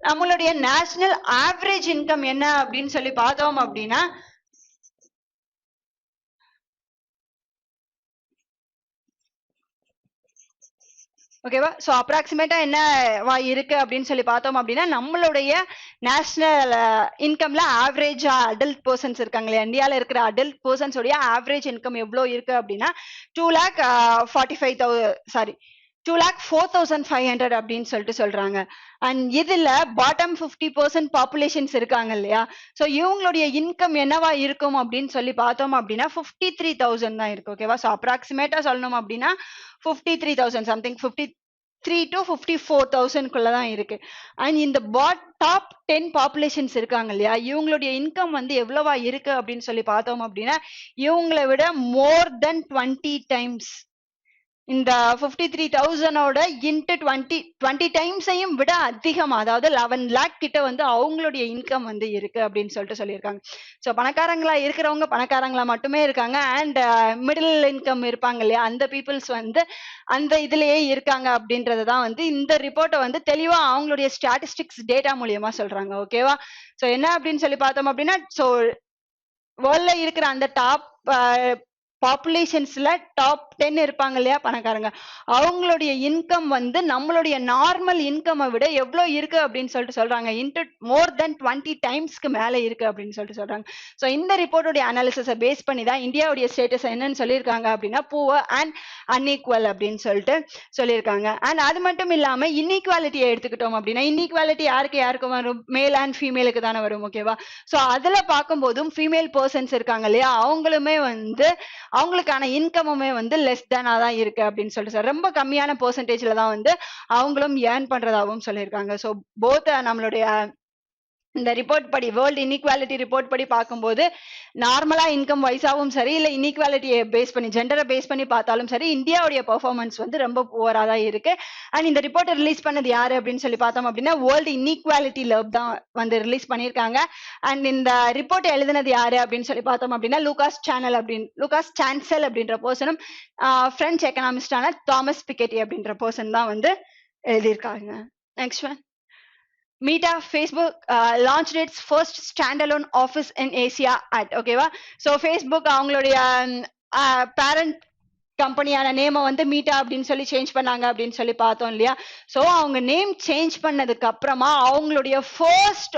நம்மளுடைய நேஷனல் ஆவரேஜ் இன்கம் என்ன அப்படின்னு சொல்லி பார்த்தோம் அப்படின்னா ஓகேவா? சோ அப்ராக்சிமேட்டா என்ன இருக்கு அப்படின்னு சொல்லி பார்த்தோம் அப்படின்னா நம்மளுடைய நேஷனல் இன்கம்ல ஆவரேஜா அடல்ட் பர்சன்ஸ் இருக்காங்க இல்லையா? இந்தியால இருக்கிற அடல்ட் பர்சன்ஸ் உடைய ஆவரேஜ் இன்கம் எவ்வளவு இருக்கு அப்படின்னா 2,45,500 அப்படின்னு சொல்லிட்டு சொல்றாங்க. அண்ட் இதுல பாட்டம் 50% பாப்புலேஷன்ஸ் இருக்காங்க இல்லையா? சோ இவங்களுடைய இன்கம் என்னவா இருக்கும் அப்படின்னு சொல்லி பார்த்தோம் அப்படின்னா 53,000 தான் இருக்கு. ஓகேவா? சோ அப்ராக்சிமேட்டா சொல்லணும் அப்படின்னா 53,000 சம்திங் 53 to 54,000 தான் இருக்கு. அண்ட் இந்த டாப் 10 பாப்புலேஷன்ஸ் இருக்காங்க இல்லையா? இவங்களுடைய இன்கம் வந்து எவ்வளவா இருக்கு அப்படின்னு சொல்லி பார்த்தோம் அப்படின்னா இவங்களை விட மோர் தென் 20 டைம்ஸ், இந்த 53,000ஓட இன்ட்டு 20 டைம்ஸையும் விட அதிகமா, அதாவது 11 lakh கிட்ட வந்து அவங்களுடைய இன்கம் வந்து இருக்கு அப்படின்னு சொல்லிட்டு சொல்லியிருக்காங்க. ஸோ பணக்காரங்களா இருக்கிறவங்க பணக்காரங்களா மட்டுமே இருக்காங்க அண்ட் மிடில் இன்கம் இருப்பாங்க இல்லையா? அந்த பீப்புள்ஸ் வந்து அந்த இதுலயே இருக்காங்க அப்படின்றதான் வந்து இந்த ரிப்போர்ட்டை வந்து தெளிவா அவங்களுடைய ஸ்டாட்டிஸ்டிக்ஸ் டேட்டா மூலியமா சொல்றாங்க. ஓகேவா? ஸோ என்ன அப்படின்னு சொல்லி பார்த்தோம் அப்படின்னா ஸோ வேர்ல்ட்ல இருக்கிற அந்த டாப் பாப்புலேஷன்ஸ்ல டாப் 10 இருப்பாங்க இல்லையா பணக்காரங்க, அவங்களுடைய இன்கம் வந்து நம்மளுடைய நார்மல் இன்கமை விட எவ்வளவு இருக்கு அப்படின்னு சொல்லிட்டு சொல்றாங்க. இன்ட்டு மோர் தென் 20 டைம்ஸ்க்கு மேல இருக்கு அப்படின்னு சொல்லிட்டு சொல்றாங்க. ஸோ இந்த ரிப்போர்ட்டுடைய அனாலிசிஸை பேஸ் பண்ணி தான் இந்தியாவுடைய ஸ்டேட்டஸ் என்னன்னு சொல்லியிருக்காங்க அப்படின்னா புவர் அண்ட் அன்ஈக்குவல் அப்படின்னு சொல்லிட்டு சொல்லியிருக்காங்க. அண்ட் அது மட்டும் இல்லாம இன்இக்வாலிட்டியை எடுத்துக்கிட்டோம் அப்படின்னா இன்இக்வாலிட்டி யாருக்கு வரும்? மேல் அண்ட் ஃபீமேலுக்கு தானே வரும். ஓகேவா? ஸோ அதுல பார்க்கும்போதும் ஃபீமேல் பர்சன்ஸ் இருக்காங்க இல்லையா? அவங்களுமே வந்து அவங்களுக்கான இன்கமுமே வந்து லெஸ் தேனா தான் இருக்கு அப்படின்னு சொல்லிட்டு ரொம்ப கம்மியான பெர்சன்டேஜ்ல தான் வந்து அவங்களும் ஏர்ன் பண்றதாகவும் சொல்லியிருக்காங்க. ஸோ போத் நம்மளுடைய இந்த ரிப்போர்ட் படி வேர்ல்டு இன்இக்வாலிட்டி ரிப்போர்ட் படி பார்க்கும்போது நார்மலா இன்கம் வைஸாவும் சரி இல்ல இன்இக்வாலிட்டியை பேஸ் பண்ணி ஜெண்டரை பேஸ் பண்ணி பார்த்தாலும் சரி இந்தியாவுடைய பெர்ஃபார்மன்ஸ் வந்து ரொம்ப புவரா தான் இருக்கு. அண்ட் இந்த ரிப்போர்ட்டை ரிலீஸ் பண்ணது யாரு அப்படின்னு சொல்லி பார்த்தோம் அப்படின்னா வேர்ல்டு இன்இக்வாலிட்டி லப் தான் வந்து ரிலீஸ் பண்ணியிருக்காங்க. அண்ட் இந்த ரிப்போர்ட் எழுதினது யாரு அப்படின்னு சொல்லி பார்த்தோம் அப்படின்னா லூகாஸ் சான்செல் அப்படின்ற பர்சனும் பிரெஞ்சு எக்கனாமிஸ்டான தாமஸ் பிக்கெட்டி அப்படின்ற பர்சன் தான் வந்து எழுதியிருக்காங்க. Next one. Meta, Facebook launched its first standalone office in Asia at ஓகேவா? ஸோ ஃபேஸ்புக் அவங்களுடைய பேரண்ட் கம்பெனியான நேமை வந்து மீட்டா அப்படின்னு சொல்லி சேஞ்ச் பண்ணாங்க அப்படின்னு சொல்லி பார்த்தோம் இல்லையா? ஸோ அவங்க நேம் சேஞ்ச் பண்ணதுக்கு அப்புறமா அவங்களுடைய ஃபர்ஸ்ட்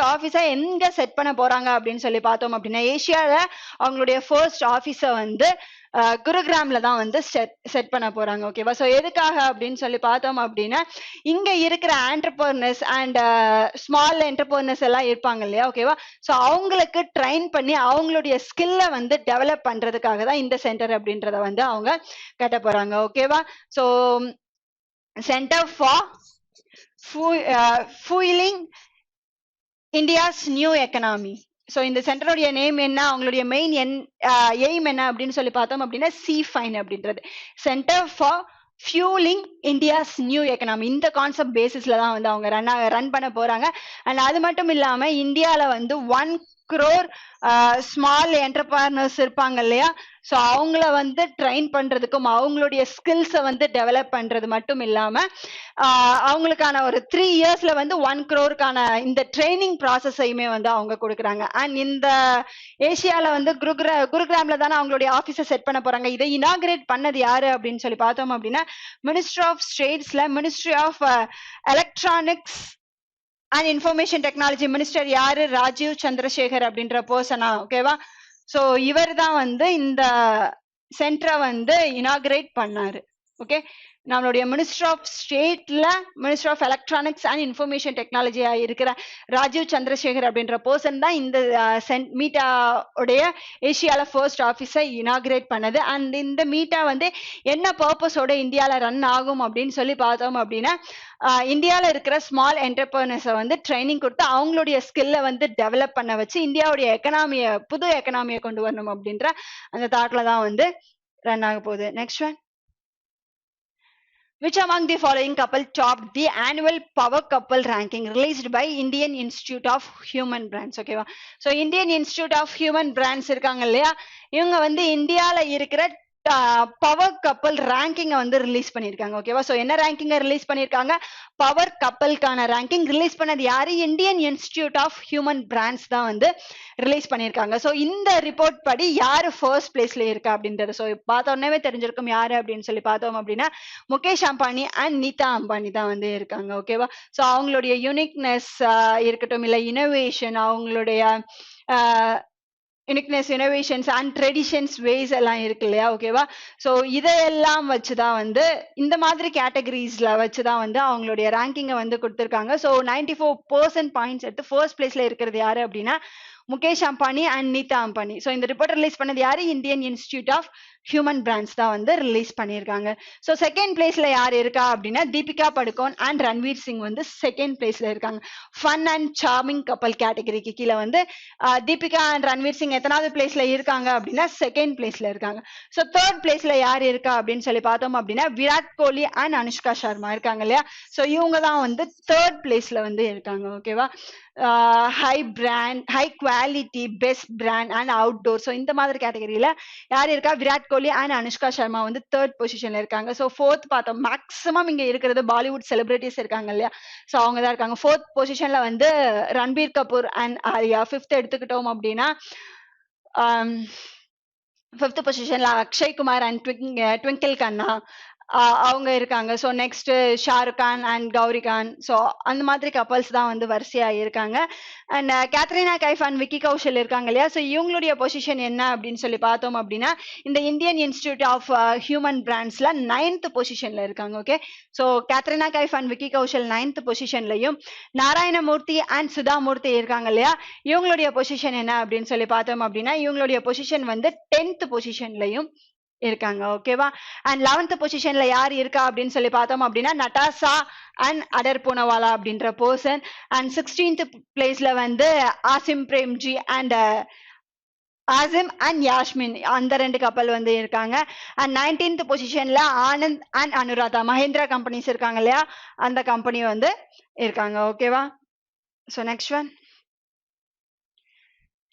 ஆஃபீஸை எங்க செட் பண்ண போறாங்க அப்படின்னு சொல்லி பார்த்தோம் அப்படின்னா ஏசியால அவங்களுடைய ஃபர்ஸ்ட் ஆஃபீஸை வந்து குருகிராம்ல தான் வந்து செட் பண்ண போறாங்க. ஓகேவா? ஸோ எதுக்காக அப்படின்னு சொல்லி பார்த்தோம் அப்படின்னா, இங்க இருக்கிற ஆண்டர்பிரனர்ஸ் அண்ட் ஸ்மால் என்டர்பிரனர்ஸ் எல்லாம் இருப்பாங்க இல்லையா? ஓகேவா? ஸோ அவங்களுக்கு ட்ரைன் பண்ணி அவங்களுடைய ஸ்கில்ல வந்து டெவலப் பண்றதுக்காக தான் இந்த சென்டர் அப்படின்றத வந்து அவங்க கட்ட போறாங்க. ஓகேவா? So centre for fueling India's new economy. So இந்த சென்டருடைய நேம் என்ன, அவங்களுடைய மெயின் எய்ம் என்ன அப்படின்னு சொல்லி பார்த்தோம் அப்படின்னா CFINE அப்படின்றது, centre for fuelling India's new economy. இந்த கான்செப்ட் பேசிஸ்ல தான் வந்து அவங்க ரன் பண்ண போறாங்க. அண்ட் அது மட்டும் இல்லாம இந்தியால வந்து 1 crore ஸ்மால் என்டர்பிரனர்ஸ் இருப்பாங்க இல்லையா? ஸோ அவங்கள வந்து ட்ரெயின் பண்றதுக்கும் அவங்களுடைய ஸ்கில்ஸை வந்து டெவலப் பண்றது மட்டும் இல்லாம அவங்களுக்கான ஒரு 3 yearsல வந்து 1 crore இந்த ட்ரைனிங் ப்ராசஸையுமே வந்து அவங்க கொடுக்குறாங்க. அண்ட் இந்த ஏசியால வந்து குருகிராம்ல தானே அவங்களுடைய ஆபீஸை செட் பண்ண போறாங்க. இதை இனாகிரேட் பண்ணது யாரு அப்படின்னு சொல்லி பார்த்தோம் அப்படின்னா மினிஸ்ட்ரி ஆஃப் ஸ்டேட்ஸ்ல ministry of electronics and information technology minister யாரு, ராஜீவ் சந்திரசேகர் அப்படின்ற பர்சனா. ஓகேவா? ஸோ இவர் தான் வந்து இந்த சென்டரை வந்து இனாகிரேட் பண்ணாரு. ஓகே, நம்மளுடைய மினிஸ்டர் ஆஃப் ஸ்டேட்ல minister of electronics and information டெக்னாலஜியா இருக்கிற ராஜீவ் சந்திரசேகர் அப்படின்ற பர்சன் தான் இந்த மீட்டா உடைய ஏசியால ஃபர்ஸ்ட் ஆஃபீஸை இனாகிரேட் பண்ணது. அண்ட் இந்த மீட்டா வந்து என்ன பர்பஸோட இந்தியால ரன் ஆகும் அப்படின்னு சொல்லி பார்த்தோம் அப்படின்னா இந்தியாவில் இருக்கிற ஸ்மால் என்டர்பிரனர்ஸை வந்து ட்ரைனிங் கொடுத்து அவங்களுடைய ஸ்கில்லை வந்து டெவலப் பண்ண வச்சு இந்தியாவுடைய எக்கனாமியை புது எக்கனாமியை கொண்டு வரணும் அப்படின்ற அந்த தாட்ல தான் வந்து ரன் ஆக போகுது. Next one, which among the following couple topped the annual power couple ranking released by Indian Institute of Human Brands? ஓகேவா? So Indian institute of human brands இருக்காங்க இல்லையா, இவங்க வந்து இந்தியால இருக்கிற பவர் கப்பல் ரேங்கிங்கை வந்து ரிலீஸ் பண்ணியிருக்காங்க. ஓகேவா? ஸோ என்ன ரேங்கிங்கை ரிலீஸ் பண்ணியிருக்காங்க? பவர் கப்பலுக்கான ரேங்கிங் ரிலீஸ் பண்ணது யாரு? Indian institute of human brands தான் வந்து ரிலீஸ் பண்ணியிருக்காங்க. ஸோ இந்த ரிப்போர்ட் படி யாரு ஃபர்ஸ்ட் பிளேஸ்ல இருக்கா அப்படின்றது ஸோ பார்த்த உடனே தெரிஞ்சிருக்கும் யாரு அப்படின்னு சொல்லி பார்த்தோம் அப்படின்னா முகேஷ் அம்பானி அண்ட் நீதா அம்பானி தான் வந்து இருக்காங்க. ஓகேவா? ஸோ அவங்களுடைய யூனிக்னஸ் இருக்கட்டும், இல்லை இனோவேஷன், அவங்களுடைய uniqueness, innovations and traditions, ways எல்லாம் இருக்கு இல்லையா? ஓகேவா? ஸோ இதையெல்லாம் வச்சுதான் வந்து இந்த மாதிரி கேட்டகரிஸ்ல வச்சுதான் வந்து அவங்களுடைய ரேங்கிங்கை வந்து கொடுத்துருக்காங்க. ஸோ 94% பாயிண்ட்ஸ் எடுத்து ஃபர்ஸ்ட் பிளேஸ்ல இருக்கிறது யாரு அப்படின்னா முகேஷ் அம்பானி அண்ட் நீதா அம்பானி. ஸோ இந்த ரிப்போர்ட் ரிலீஸ் பண்ணது யாரு? Indian institute of human brands தான் வந்து ரிலீஸ் பண்ணியிருக்காங்க. ஸோ செகண்ட் பிளேஸ்ல யார் இருக்கா அப்படின்னா தீபிகா படுகோன் அண்ட் ரன்வீர் சிங் வந்து செகண்ட் பிளேஸ்ல இருக்காங்க. ஃபன் அண்ட் சார்மிங் கப்பல் கேட்டகரிக்கு கீழே வந்து தீபிகா அண்ட் ரன்வீர் சிங் எத்தனாவது பிளேஸ்ல இருக்காங்க அப்படின்னா செகண்ட் பிளேஸ்ல இருக்காங்க. ஸோ தேர்ட் பிளேஸ்ல யார் இருக்கா அப்படின்னு சொல்லி பார்த்தோம் அப்படின்னா விராட் கோலி அண்ட் அனுஷ்கா சர்மா இருக்காங்க இல்லையா? ஸோ இவங்க தான் வந்து தேர்ட் பிளேஸ்ல வந்து இருக்காங்க. ஓகேவா? High brand, high quality, best brand and outdoor. So இந்த மாதிரி கேட்டகரியில யார் இருக்கா? விராட் கோலி அண்ட் அனுஷ்கா சர்மா வந்து தேர்ட் பொசிஷன்ல இருக்காங்க. ஸோ ஃபோர்த் பார்த்தோம், மேக்ஸிமம் இங்க இருக்கிறது பாலிவுட் செலிபிரிட்டிஸ் இருக்காங்க இல்லையா? ஸோ அவங்க தான் இருக்காங்க. ஃபோர்த் பொசிஷன்ல வந்து ரன்பீர் கபூர் அண்ட் ஆர்யா. ஃபிஃப்த் எடுத்துக்கிட்டோம் அப்படின்னா ஃபிஃப்த் பொசிஷன்ல அக்ஷய் குமார் அண்ட் ட்விங்கிள் கண்ணா அவங்க இருக்காங்க. So next Shahrukh Khan and Gauri Khan. So அந்த மாதிரி கப்பல்ஸ் தான் வந்து வரிசையா இருக்காங்க. அண்ட் கேத்ரினா கைஃப் அண்ட் விக்கி கௌஷல் இருக்காங்க இல்லையா? ஸோ இவங்களுடைய பொசிஷன் என்ன அப்படின்னு சொல்லி பார்த்தோம் அப்படின்னா இந்த இந்தியன் இன்ஸ்டிடியூட் ஆஃப் ஹியூமன் பிராண்ட்ஸ்ல 9th பொசிஷன்ல இருக்காங்க. Okay, so Katrina Kaif and Vicky Kaushal 9th பொசிஷன்லையும் நாராயணமூர்த்தி அண்ட் சுதாமூர்த்தி இருக்காங்க இல்லையா? இவங்களுடைய பொசிஷன் என்ன அப்படின்னு சொல்லி பார்த்தோம் அப்படின்னா இவங்களுடைய பொசிஷன் வந்து 10th பொசிஷன்லையும் இருக்காங்க. ஓகேவா? அண்ட் 11th பொசிஷன்ல யார் இருக்கா அப்படின்னு சொல்லி பார்த்தோம் அப்படின்னா நட்டாசா அண்ட் அதர் பூனவாலா அப்படின்ற பர்சன். அண்ட் 16th பிளேஸ்ல வந்து ஆசிம் பிரேம்ஜி அண்ட் ஆசிம் அண்ட் யாஸ்மின் அந்த 2 கப்பல் வந்து இருக்காங்க. அண்ட் 19th பொசிஷன்ல ஆனந்த் அண்ட் அனுராதா மஹேந்திரா கம்பெனிஸ் இருக்காங்க இல்லையா? அந்த கம்பெனி வந்து இருக்காங்க. ஓகேவா? So next one,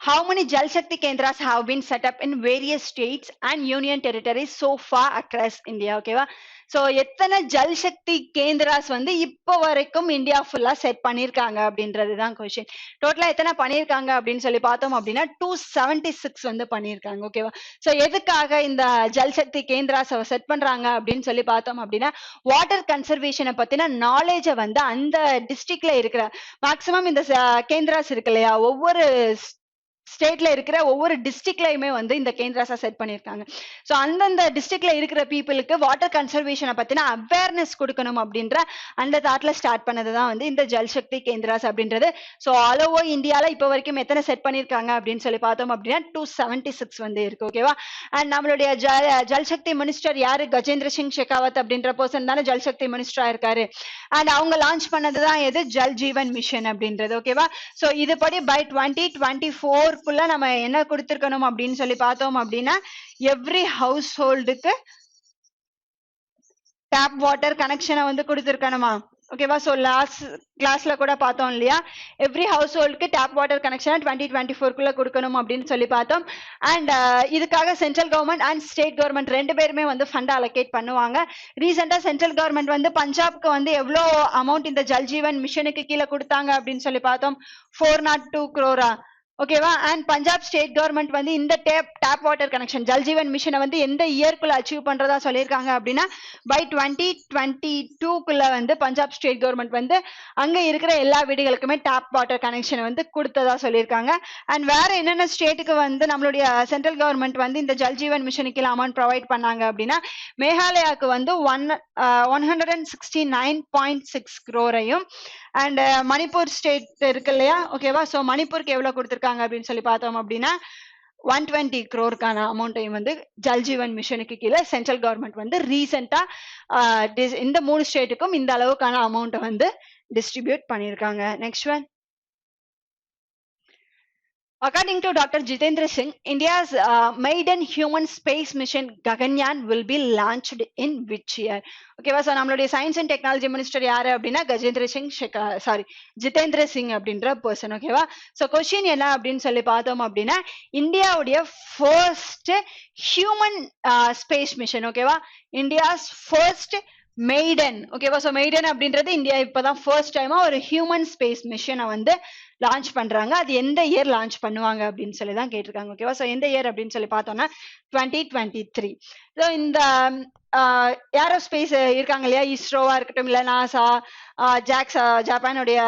how many Jal Shakti Kendras have been set up in various states and union territories so far across India? ஓகேவா? ஸோ எத்தனை ஜல் சக்தி கேந்திராஸ் வந்து இப்போ வரைக்கும் இந்தியா ஃபுல்லா செட் பண்ணியிருக்காங்க அப்படின்றது தான் கொஸ்டின். டோட்டலா எத்தனை பண்ணியிருக்காங்க அப்படின்னு சொல்லி பார்த்தோம் அப்படின்னா 276 வந்து பண்ணியிருக்காங்க. ஓகேவா? ஸோ எதுக்காக இந்த ஜல் சக்தி கேந்திராஸ் செட் பண்றாங்க அப்படின்னு சொல்லி பார்த்தோம் அப்படின்னா வாட்டர் கன்சர்வேஷனை பத்தின நாலேஜை வந்து அந்த டிஸ்ட்ரிக்ட்ல இருக்கிற மேக்சிமம் இந்த கேந்திராஸ் இருக்கு இல்லையா, ஒவ்வொரு ஸ்டேட்ல இருக்கிற ஒவ்வொரு டிஸ்ட்ரிக்ட்லயுமே வந்து இந்த கேந்திராஸா செட் பண்ணியிருக்காங்க. ஸோ அந்தந்த டிஸ்ட்ரிக்ட்ல இருக்கிற பீப்புளுக்கு வாட்டர் கன்சர்வேஷனை பத்தின அவேர்னஸ் கொடுக்கணும் அப்படின்ற அந்த தாட்ல ஸ்டார்ட் பண்ணது தான் வந்து இந்த ஜல் சக்தி கேந்திராஸ் அப்படின்றது. ஸோ ஆல் ஓவர் இந்தியாவில் இப்போ வரைக்கும் எத்தனை செட் பண்ணியிருக்காங்க அப்படின்னு சொல்லி பார்த்தோம் அப்படின்னா 276 வந்து இருக்கு. ஓகேவா? அண்ட் நம்மளுடைய ஜல் சக்தி மினிஸ்டர் யாரு? கஜேந்திர சிங் ஷெகாவத் அப்படின்ற பர்சன் தானே ஜல் சக்தி மினிஸ்டரா இருக்காரு. அண்ட் அவங்க லான்ச் பண்ணது தான் எது? ஜல் ஜீவன் மிஷன் அப்படின்றது. ஓகேவா? ஸோ இதுபடி பை 2024 நம்ம என்ன கொடுத்திருக்கணும் அப்படின்னு சொல்லி பார்த்தோம் அப்படின்னா எவ்ரி ஹவுஸ் ஹோல்டுக்கு டேப் வாட்டர் கனெக்ஷனை வந்து கொடுத்திருக்கணுமா? ஓகேவா? ஸோ லாஸ்ட் கிளாஸ்ல கூட பார்த்தோம் இல்லையா, எவ்ரி ஹவுஸ் ஹோல்டுக்கு டேப் வாட்டர் கனெக்ஷனை 2024 கொடுக்கணும் அப்படின்னு சொல்லி பார்த்தோம். அண்ட் இதுக்காக central government and state government ரெண்டு பேருமே வந்து ஃபண்ட் அலோகேட் பண்ணுவாங்க. ரீசெண்டா சென்ட்ரல் கவர்மெண்ட் வந்து பஞ்சாப்க்கு வந்து எவ்வளோ அமௌண்ட் இந்த ஜல் ஜீவன் மிஷனுக்கு கீழே கொடுத்தாங்க அப்படின்னு சொல்லி பார்த்தோம், 402 crore. ஓகேவா? அண்ட் பஞ்சாப் ஸ்டேட் கவர்மெண்ட் வந்து இந்த tap water connection Jal Jeevan மிஷனை வந்து எந்த இயர்க்குள்ள அச்சீவ் பண்றதா சொல்லியிருக்காங்க அப்படின்னா பை 2022 வந்து பஞ்சாப் ஸ்டேட் கவர்மெண்ட் வந்து அங்க இருக்கிற எல்லா வீடுகளுக்குமே டேப் வாட்டர் கனெக்ஷன் வந்து கொடுத்ததா சொல்லியிருக்காங்க. அண்ட் வேற என்னென்ன ஸ்டேட்டுக்கு வந்து நம்மளுடைய சென்ட்ரல் கவர்மெண்ட் வந்து இந்த ஜல் ஜீவன் மிஷனுக்கு அமௌண்ட் ப்ரொவைட் பண்ணாங்க அப்படின்னா மேகாலயாவுக்கு வந்து 169.6 crore அண்ட் மணிப்பூர் ஸ்டேட் இருக்கு இல்லையா, ஓகேவா? ஸோ மணிப்பூருக்கு எவ்வளவு கொடுத்துருக்காங்க அப்படின்னு சொல்லி பார்த்தோம் அப்படின்னா 120 crore அமௌண்ட்டையும் வந்து ஜல் ஜீவன் மிஷனுக்கு கீழே சென்ட்ரல் கவர்மெண்ட் வந்து ரீசெண்டா இந்த 3 ஸ்டேட்டுக்கும் இந்த அளவுக்கான அமௌண்ட்டை வந்து டிஸ்ட்ரிபியூட் பண்ணியிருக்காங்க. Next one. According to Dr. Jitendra Singh, India's maiden human space mission Gaganyaan will be launched in which year? Okay, so நம்மளுடைய சயின்ஸ் அண்ட் டெக்னாலஜி மினிஸ்டர் யாரு அப்படின்னா ஜிதேந்திர சிங் அப்படின்ற பர்சன். ஓகேவா? ஸோ கொஸ்டின் என்ன அப்படின்னு சொல்லி பார்த்தோம் அப்படின்னா இந்தியாவுடைய ஃபர்ஸ்ட் ஹியூமன் ஸ்பேஸ் மிஷன். ஓகேவா? India's first maiden. ஓகேவா? ஸோ மெய்டன் அப்படின்றது இந்தியா இப்பதான் ஃபர்ஸ்ட் டைமா ஒரு ஹியூமன் ஸ்பேஸ் மிஷனை வந்து லான்ச் பண்றாங்க. அது எந்த இயர் லான்ச் பண்ணுவாங்க அப்படின்னு சொல்லி தான் கேட்டிருக்காங்க. ஓகேவா? ஸோ எந்த இயர் அப்படின்னு சொல்லி பார்த்தோம்னா 2023. ஸோ இந்த ஏரோஸ்பேஸ் இருக்காங்க இல்லையா, இஸ்ரோவா இருக்கட்டும் இல்ல நாசா, ஜாக்ஸா ஜப்பானுடைய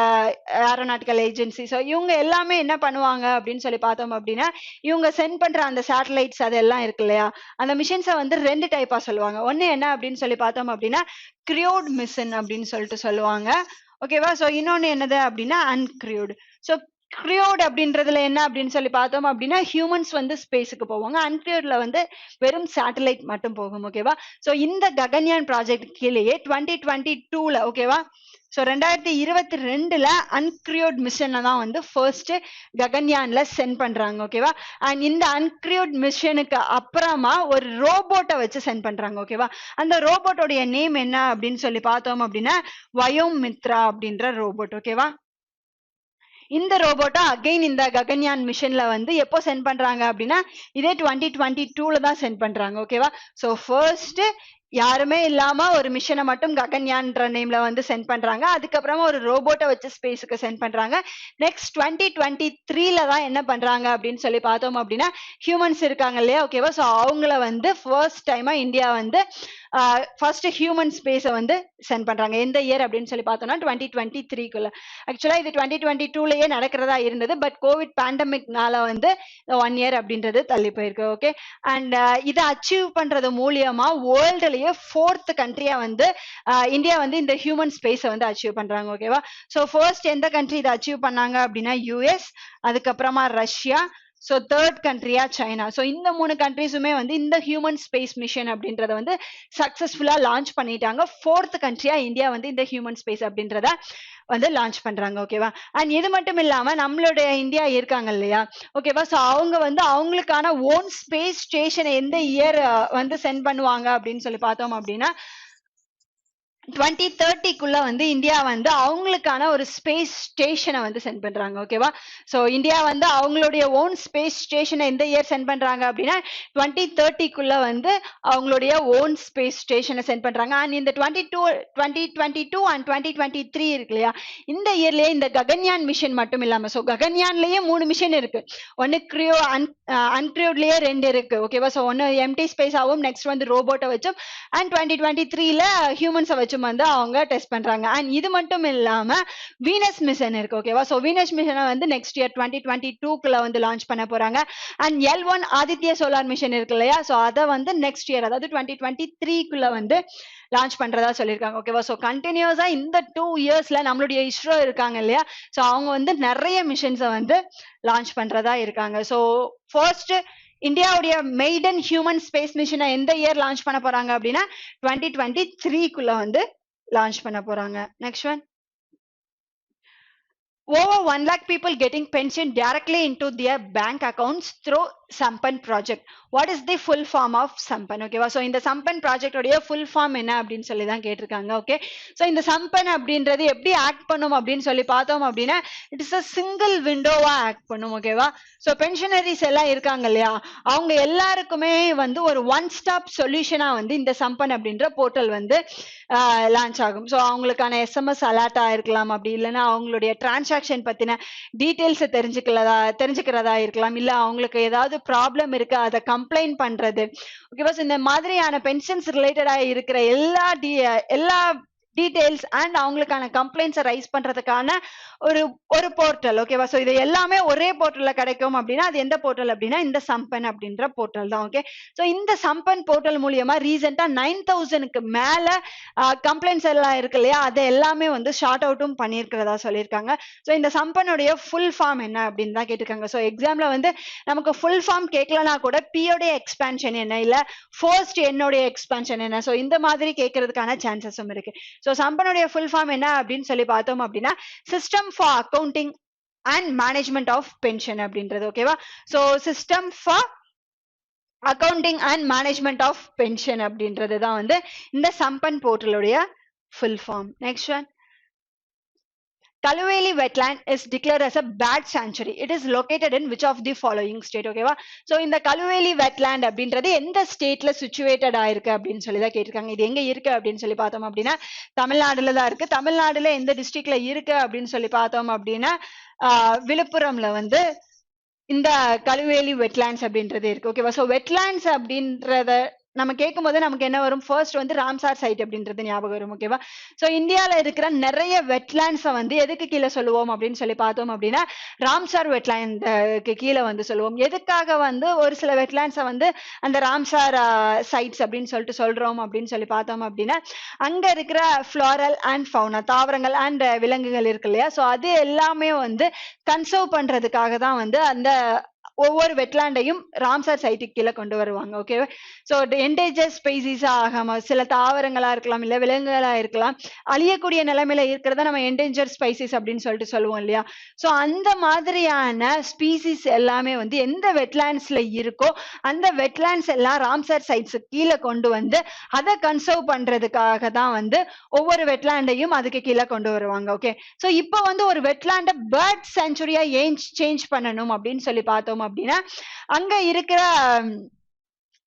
ஏரோநாட்டிக்கல் ஏஜென்சி, ஸோ இவங்க எல்லாமே என்ன பண்ணுவாங்க அப்படின்னு சொல்லி பார்த்தோம் அப்படின்னா இவங்க சென்ட் பண்ற அந்த சேட்டலைட்ஸ் அதெல்லாம் இருக்கு இல்லையா, அந்த மிஷன்ஸை வந்து 2 டைப்பா சொல்லுவாங்க. ஒன்னு என்ன அப்படின்னு சொல்லி பார்த்தோம் அப்படின்னா கிரியோட் மிஷன் அப்படின்னு சொல்லிட்டு சொல்லுவாங்க. ஓகேவா? ஸோ இன்னொன்னு என்னது அப்படின்னா அன்கிரியோடு. ஸோ கிரியோட் அப்படின்றதுல என்ன அப்படின்னு சொல்லி பார்த்தோம் அப்படின்னா ஹியூமன்ஸ் வந்து ஸ்பேஸுக்கு போவாங்க, அன்கிரியோட்ல வந்து வெறும் சேட்டலைட் மட்டும் போகும். ஓகேவா? ஸோ இந்த ககன்யான் ப்ராஜெக்ட் கீழேயே 2022 ஓகேவா, ஸோ 2022 அன்கிரியோட் மிஷனை தான் வந்து ஃபர்ஸ்ட் ககன்யான்ல சென்ட் பண்றாங்க. ஓகேவா? அண்ட் இந்த அன்கிரியோட் மிஷனுக்கு அப்புறமா ஒரு ரோபோட்டை வச்சு சென்ட் பண்றாங்க. ஓகேவா? அந்த ரோபோட்டோடைய நேம் என்ன அப்படின்னு சொல்லி பார்த்தோம் அப்படின்னா வயோமித்ரா அப்படின்ற ரோபோட். ஓகேவா? இந்த ரோபோட்டா அகைன் இந்த ககன்யான் மிஷன்ல வந்து எப்போ சென்ட் பண்றாங்க அப்படின்னா இதே 2022 தான் சென்ட் பண்றாங்க. ஓகேவா? ஸோ ஃபர்ஸ்ட் யாருமே இல்லாம ஒரு மிஷனை மட்டும் ககன்யான்ற நேம்ல வந்து சென்ட் பண்றாங்க. அதுக்கப்புறமா ஒரு ரோபோட்டை வச்சு ஸ்பேஸுக்கு சென்ட் பண்றாங்க. நெக்ஸ்ட் 2023 தான் என்ன பண்றாங்க அப்படின்னு சொல்லி பார்த்தோம் அப்படின்னா ஹியூமன்ஸ் இருக்காங்க இல்லையா, ஓகேவா? ஸோ அவங்கள வந்து ஃபர்ஸ்ட் டைமா இந்தியா வந்து ஃபர்ஸ்ட் ஹியூமன் ஸ்பேஸை வந்து சென்ட் பண்றாங்க. எந்த இயர் அப்படின்னு சொல்லி பார்த்தோம்னா 2023. ஆக்சுவலா இது 2022லயே நடக்கிறதா இருந்தது, பட் கோவிட் பேண்டமிக்னால வந்து 1 இயர் அப்படின்றது தள்ளி போயிருக்கு. ஓகே, அண்ட் இதை அச்சீவ் பண்றது மூலியமா வேர்ல்டுலயே 4th கண்ட்ரியா வந்து இந்தியா வந்து இந்த ஹியூமன் ஸ்பேஸை வந்து அச்சீவ் பண்றாங்க. ஓகேவா? ஸோ ஃபர்ஸ்ட் எந்த கண்ட்ரி இதை அச்சீவ் பண்ணாங்க அப்படின்னா யூஎஸ், அதுக்கப்புறமா ரஷ்யா, ஸோ 3rd கண்ட்ரியா சைனா. ஸோ இந்த 3 கண்ட்ரிஸுமே வந்து இந்த ஹியூமன் ஸ்பேஸ் மிஷன் அப்படின்றத வந்து சக்சஸ்ஃபுல்லா லான்ச் பண்ணிட்டாங்க. 4th கண்ட்ரியா இந்தியா வந்து இந்த ஹியூமன் ஸ்பேஸ் அப்படின்றத வந்து லான்ச் பண்றாங்க. ஓகேவா? அண்ட் இது மட்டும் இல்லாம நம்மளுடைய இந்தியா இருக்காங்க இல்லையா, ஓகேவா? ஸோ அவங்க வந்து அவங்களுக்கான ஓன் ஸ்பேஸ் ஸ்டேஷனை எந்த இயர் வந்து சென்ட் பண்ணுவாங்க அப்படின்னு சொல்லி பார்த்தோம் அப்படின்னா 2030 வந்து இந்தியா வந்து அவங்களுக்கான ஒரு ஸ்பேஸ் ஸ்டேஷனை வந்து சென்ட் பண்றாங்க. ஓகேவா? ஸோ இந்தியா வந்து அவங்களுடைய ஓன் ஸ்பேஸ் ஸ்டேஷனை எந்த இயர் சென்ட் பண்றாங்க அப்படின்னா 2030 வந்து அவங்களுடைய ஓன் ஸ்பேஸ் ஸ்டேஷனை சென்ட் பண்றாங்க. அண்ட் இந்த 2022 அண்ட் 2023 இருக்கு இல்லையா, இந்த இயர்லயே இந்த ககன்யான் மிஷன் மட்டும் இல்லாம, ஸோ ககன்யான்லயே 3 மிஷன் இருக்கு. ஒன்னு கிரியோ அன்கிரியோட்லயே 2 இருக்கு. ஓகேவா? ஸோ ஒன்னு எம்டி ஸ்பேஸ் ஆகும், நெக்ஸ்ட் வந்து ரோபோட்டை வச்சும், அண்ட் 2023 ஹியூமன்ஸை வச்சு வச்சும் வந்து அவங்க டெஸ்ட் பண்றாங்க. அண்ட் இது மட்டும் இல்லாம வீனஸ் மிஷன் இருக்கு ஓகேவா. ஸோ வீனஸ் மிஷனை வந்து நெக்ஸ்ட் இயர் 2022க்குள்ள வந்து லான்ச் பண்ண போறாங்க. And L1 Aditya solar mission இருக்கு இல்லையா, ஸோ அதை வந்து நெக்ஸ்ட் இயர் அதாவது 2023க்குள்ள வந்து லான்ச் பண்றதா சொல்லியிருக்காங்க ஓகேவா. ஸோ கண்டினியூஸா இந்த 2 இயர்ஸ்ல நம்மளுடைய இஸ்ரோ இருக்காங்க இல்லையா, ஸோ அவங்க வந்து நிறைய மிஷன்ஸை வந்து லான்ச் பண்றதா இருக்காங்க. ஸோ ஃபர்ஸ்ட் இந்தியாவுடைய மெய்டன் ஹியூமன் ஸ்பேஸ் மிஷனை எந்த இயர் லான்ச் பண்ண போறாங்க அப்படின்னா 2023க்குள்ள வந்து லான்ச் பண்ண போறாங்க. Next one, over 1 lakh people getting pension directly into their bank accounts through Sampan project. What is the full form of Sampan? ஓகேவா. ஸோ இந்த சம்பன் ப்ராஜெக்ட் உடைய ஃபுல் ஃபார்ம் என்ன அப்படின்னு சொல்லி தான் கேட்டிருக்காங்க. ஓகே, ஸோ இந்த சம்பன் அப்படின்றது எப்படி ஆக்ட் பண்ணும் அப்படின்னு சொல்லி பார்த்தோம் அப்படின்னா இட் இஸ் அ சிங்கிள் விண்டோவா ஆக்ட் பண்ணும் ஓகேவா. ஸோ பென்ஷனரிஸ் எல்லாம் இருக்காங்க இல்லையா, அவங்க எல்லாருக்குமே வந்து ஒரு ஒன் ஸ்டாப் சொல்யூஷனா வந்து இந்த சம்பன் அப்படின்ற போர்ட்டல் வந்து லான்ச் ஆகும். ஸோ அவங்களுக்கான எஸ்எம்எஸ் அலர்ட்டா இருக்கலாம், அப்படி இல்லைன்னா அவங்களுடைய டிரான்சாக்ஷன் பத்தின டீட்டெயில்ஸ் தெரிஞ்சுக்கிறதா இருக்கலாம், இல்ல அவங்களுக்கு ஏதாவது ப்ராப்ளம் இருக்கு அதை கம்ப்ளைண்ட் பண்றது ஓகேவா. இந்த மாதிரியான பென்ஷன்ஸ் ரிலேட்டடா இருக்கிற எல்லா டீடைல்ஸ் அண்ட் அவங்களுக்கான கம்ப்ளைண்ட்ஸை ரைஸ் பண்றதுக்கான ஒரு போர்ட்டல் ஓகேவா. ஸோ இது எல்லாமே ஒரே போர்ட்டல்ல கிடைக்கும் அப்படின்னா அது எந்த போர்ட்டல் அப்படின்னா இந்த சம்பன் அப்படின்ற போர்ட்டல் தான். ஓகே, ஸோ இந்த சம்பன் போர்ட்டல் மூலியமா ரீசெண்டா 9000க்கு மேல கம்ப்ளைண்ட்ஸ் எல்லாம் இருக்கு இல்லையா, அதை எல்லாமே வந்து ஷார்ட் அவுட்டும் பண்ணியிருக்கிறதா சொல்லியிருக்காங்க. ஸோ இந்த சம்பனுடைய ஃபுல் ஃபார்ம் என்ன அப்படின்னு தான் கேட்டிருக்காங்க. ஸோ எக்ஸாம்ல வந்து நமக்கு ஃபுல் ஃபார்ம் கேட்கலனா கூட பியோடைய எக்ஸ்பான்ஷன் என்ன, இல்ல ஃபர்ஸ்ட் என்னுடைய எக்ஸ்பான்ஷன் என்ன, ஸோ இந்த மாதிரி கேட்கறதுக்கான சான்சஸும் இருக்கு. ஸோ சம்பனுடைய ஃபுல் ஃபார்ம் என்ன அப்படின்னு சொல்லி பார்த்தோம் அப்படின்னா system for accounting and management of pension அப்படின்றது ஓகேவா. So system for accounting and management of pension அப்படின்றது தான் வந்து இந்த சம்பன் போர்ட்டலுடைய full form. Next one, Kaluveli wetland is declared as a bat sanctuary. It is located in which of the following state? ஓகேவா. So இந்த கலுவேலி wetland அப்படின்றது எந்த ஸ்டேட்ல சிச்சுவேட்டட் ஆயிருக்கு அப்படின்னு சொல்லி தான் கேட்டிருக்காங்க. இது எங்க இருக்கு அப்படின்னு சொல்லி பார்த்தோம் அப்படின்னா தமிழ்நாடுல தான் இருக்கு. தமிழ்நாடுல எந்த டிஸ்ட்ரிக்ட்ல இருக்கு அப்படின்னு சொல்லி பார்த்தோம் அப்படின்னா விழுப்புரம்ல வந்து இந்த கலுவேலி வெட்லேண்ட்ஸ் அப்படின்றது இருக்கு ஓகேவா. ஸோ வெட்லேண்ட்ஸ் அப்படின்றத நம்ம கேட்கும் போது நமக்கு என்ன வரும், ஃபர்ஸ்ட் வந்து ராம்சார் சைட் அப்படின்றது ஞாபகம் வரும் ஓகேவா. ஸோ இந்தியாவில் இருக்கிற நிறைய வெட்லேண்ட்ஸை வந்து எதுக்கு கீழே சொல்லுவோம் அப்படின்னு சொல்லி பார்த்தோம் அப்படின்னா ராம்சார் வெட்லேண்டுக்கு கீழே வந்து சொல்லுவோம். எதுக்காக வந்து ஒரு சில வெட்லேண்ட்ஸை வந்து அந்த ராம்சார் சைட்ஸ் அப்படின்னு சொல்லிட்டு சொல்றோம் அப்படின்னு சொல்லி பார்த்தோம் அப்படின்னா அங்க இருக்கிற ஃப்ளோரல் அண்ட் ஃபவுனா, தாவரங்கள் அண்ட் விலங்குகள் இருக்கு இல்லையா, ஸோ அது எல்லாமே வந்து கன்சர்வ் பண்றதுக்காக தான் வந்து அந்த ஒவ்வொரு வெட்லாண்டையும் ராம்சார் சைட்டுக்கு கீழே கொண்டு வருவாங்க ஓகே. ஸோ என்டேஞ்சர் ஸ்பீசிஸா ஆகாம சில தாவரங்களா இருக்கலாம், இல்ல விலங்குகளா இருக்கலாம், அழியக்கூடிய நிலைமையில இருக்கிறத நம்ம என்டேஞ்சர் ஸ்பைசிஸ் அப்படின்னு சொல்லிட்டு சொல்லுவோம் இல்லையா. ஸோ அந்த மாதிரியான ஸ்பீசிஸ் எல்லாமே வந்து எந்த வெட்லேண்ட்ஸ்ல இருக்கோ அந்த வெட்லேண்ட்ஸ் எல்லாம் ராம்சார் சைட்ஸ் கீழே கொண்டு வந்து அதை கன்சர்வ் பண்றதுக்காக தான் வந்து ஒவ்வொரு வெட்லேண்டையும் அதுக்கு கீழே கொண்டு வருவாங்க ஓகே. ஸோ இப்போ வந்து ஒரு வெட்லேண்டை பேர்ட் சென்ச்சுரியா ஏன் சேஞ்ச் பண்ணணும் அப்படின்னு சொல்லி பார்த்தோம் அப்படின்னா அங்க இருக்கிற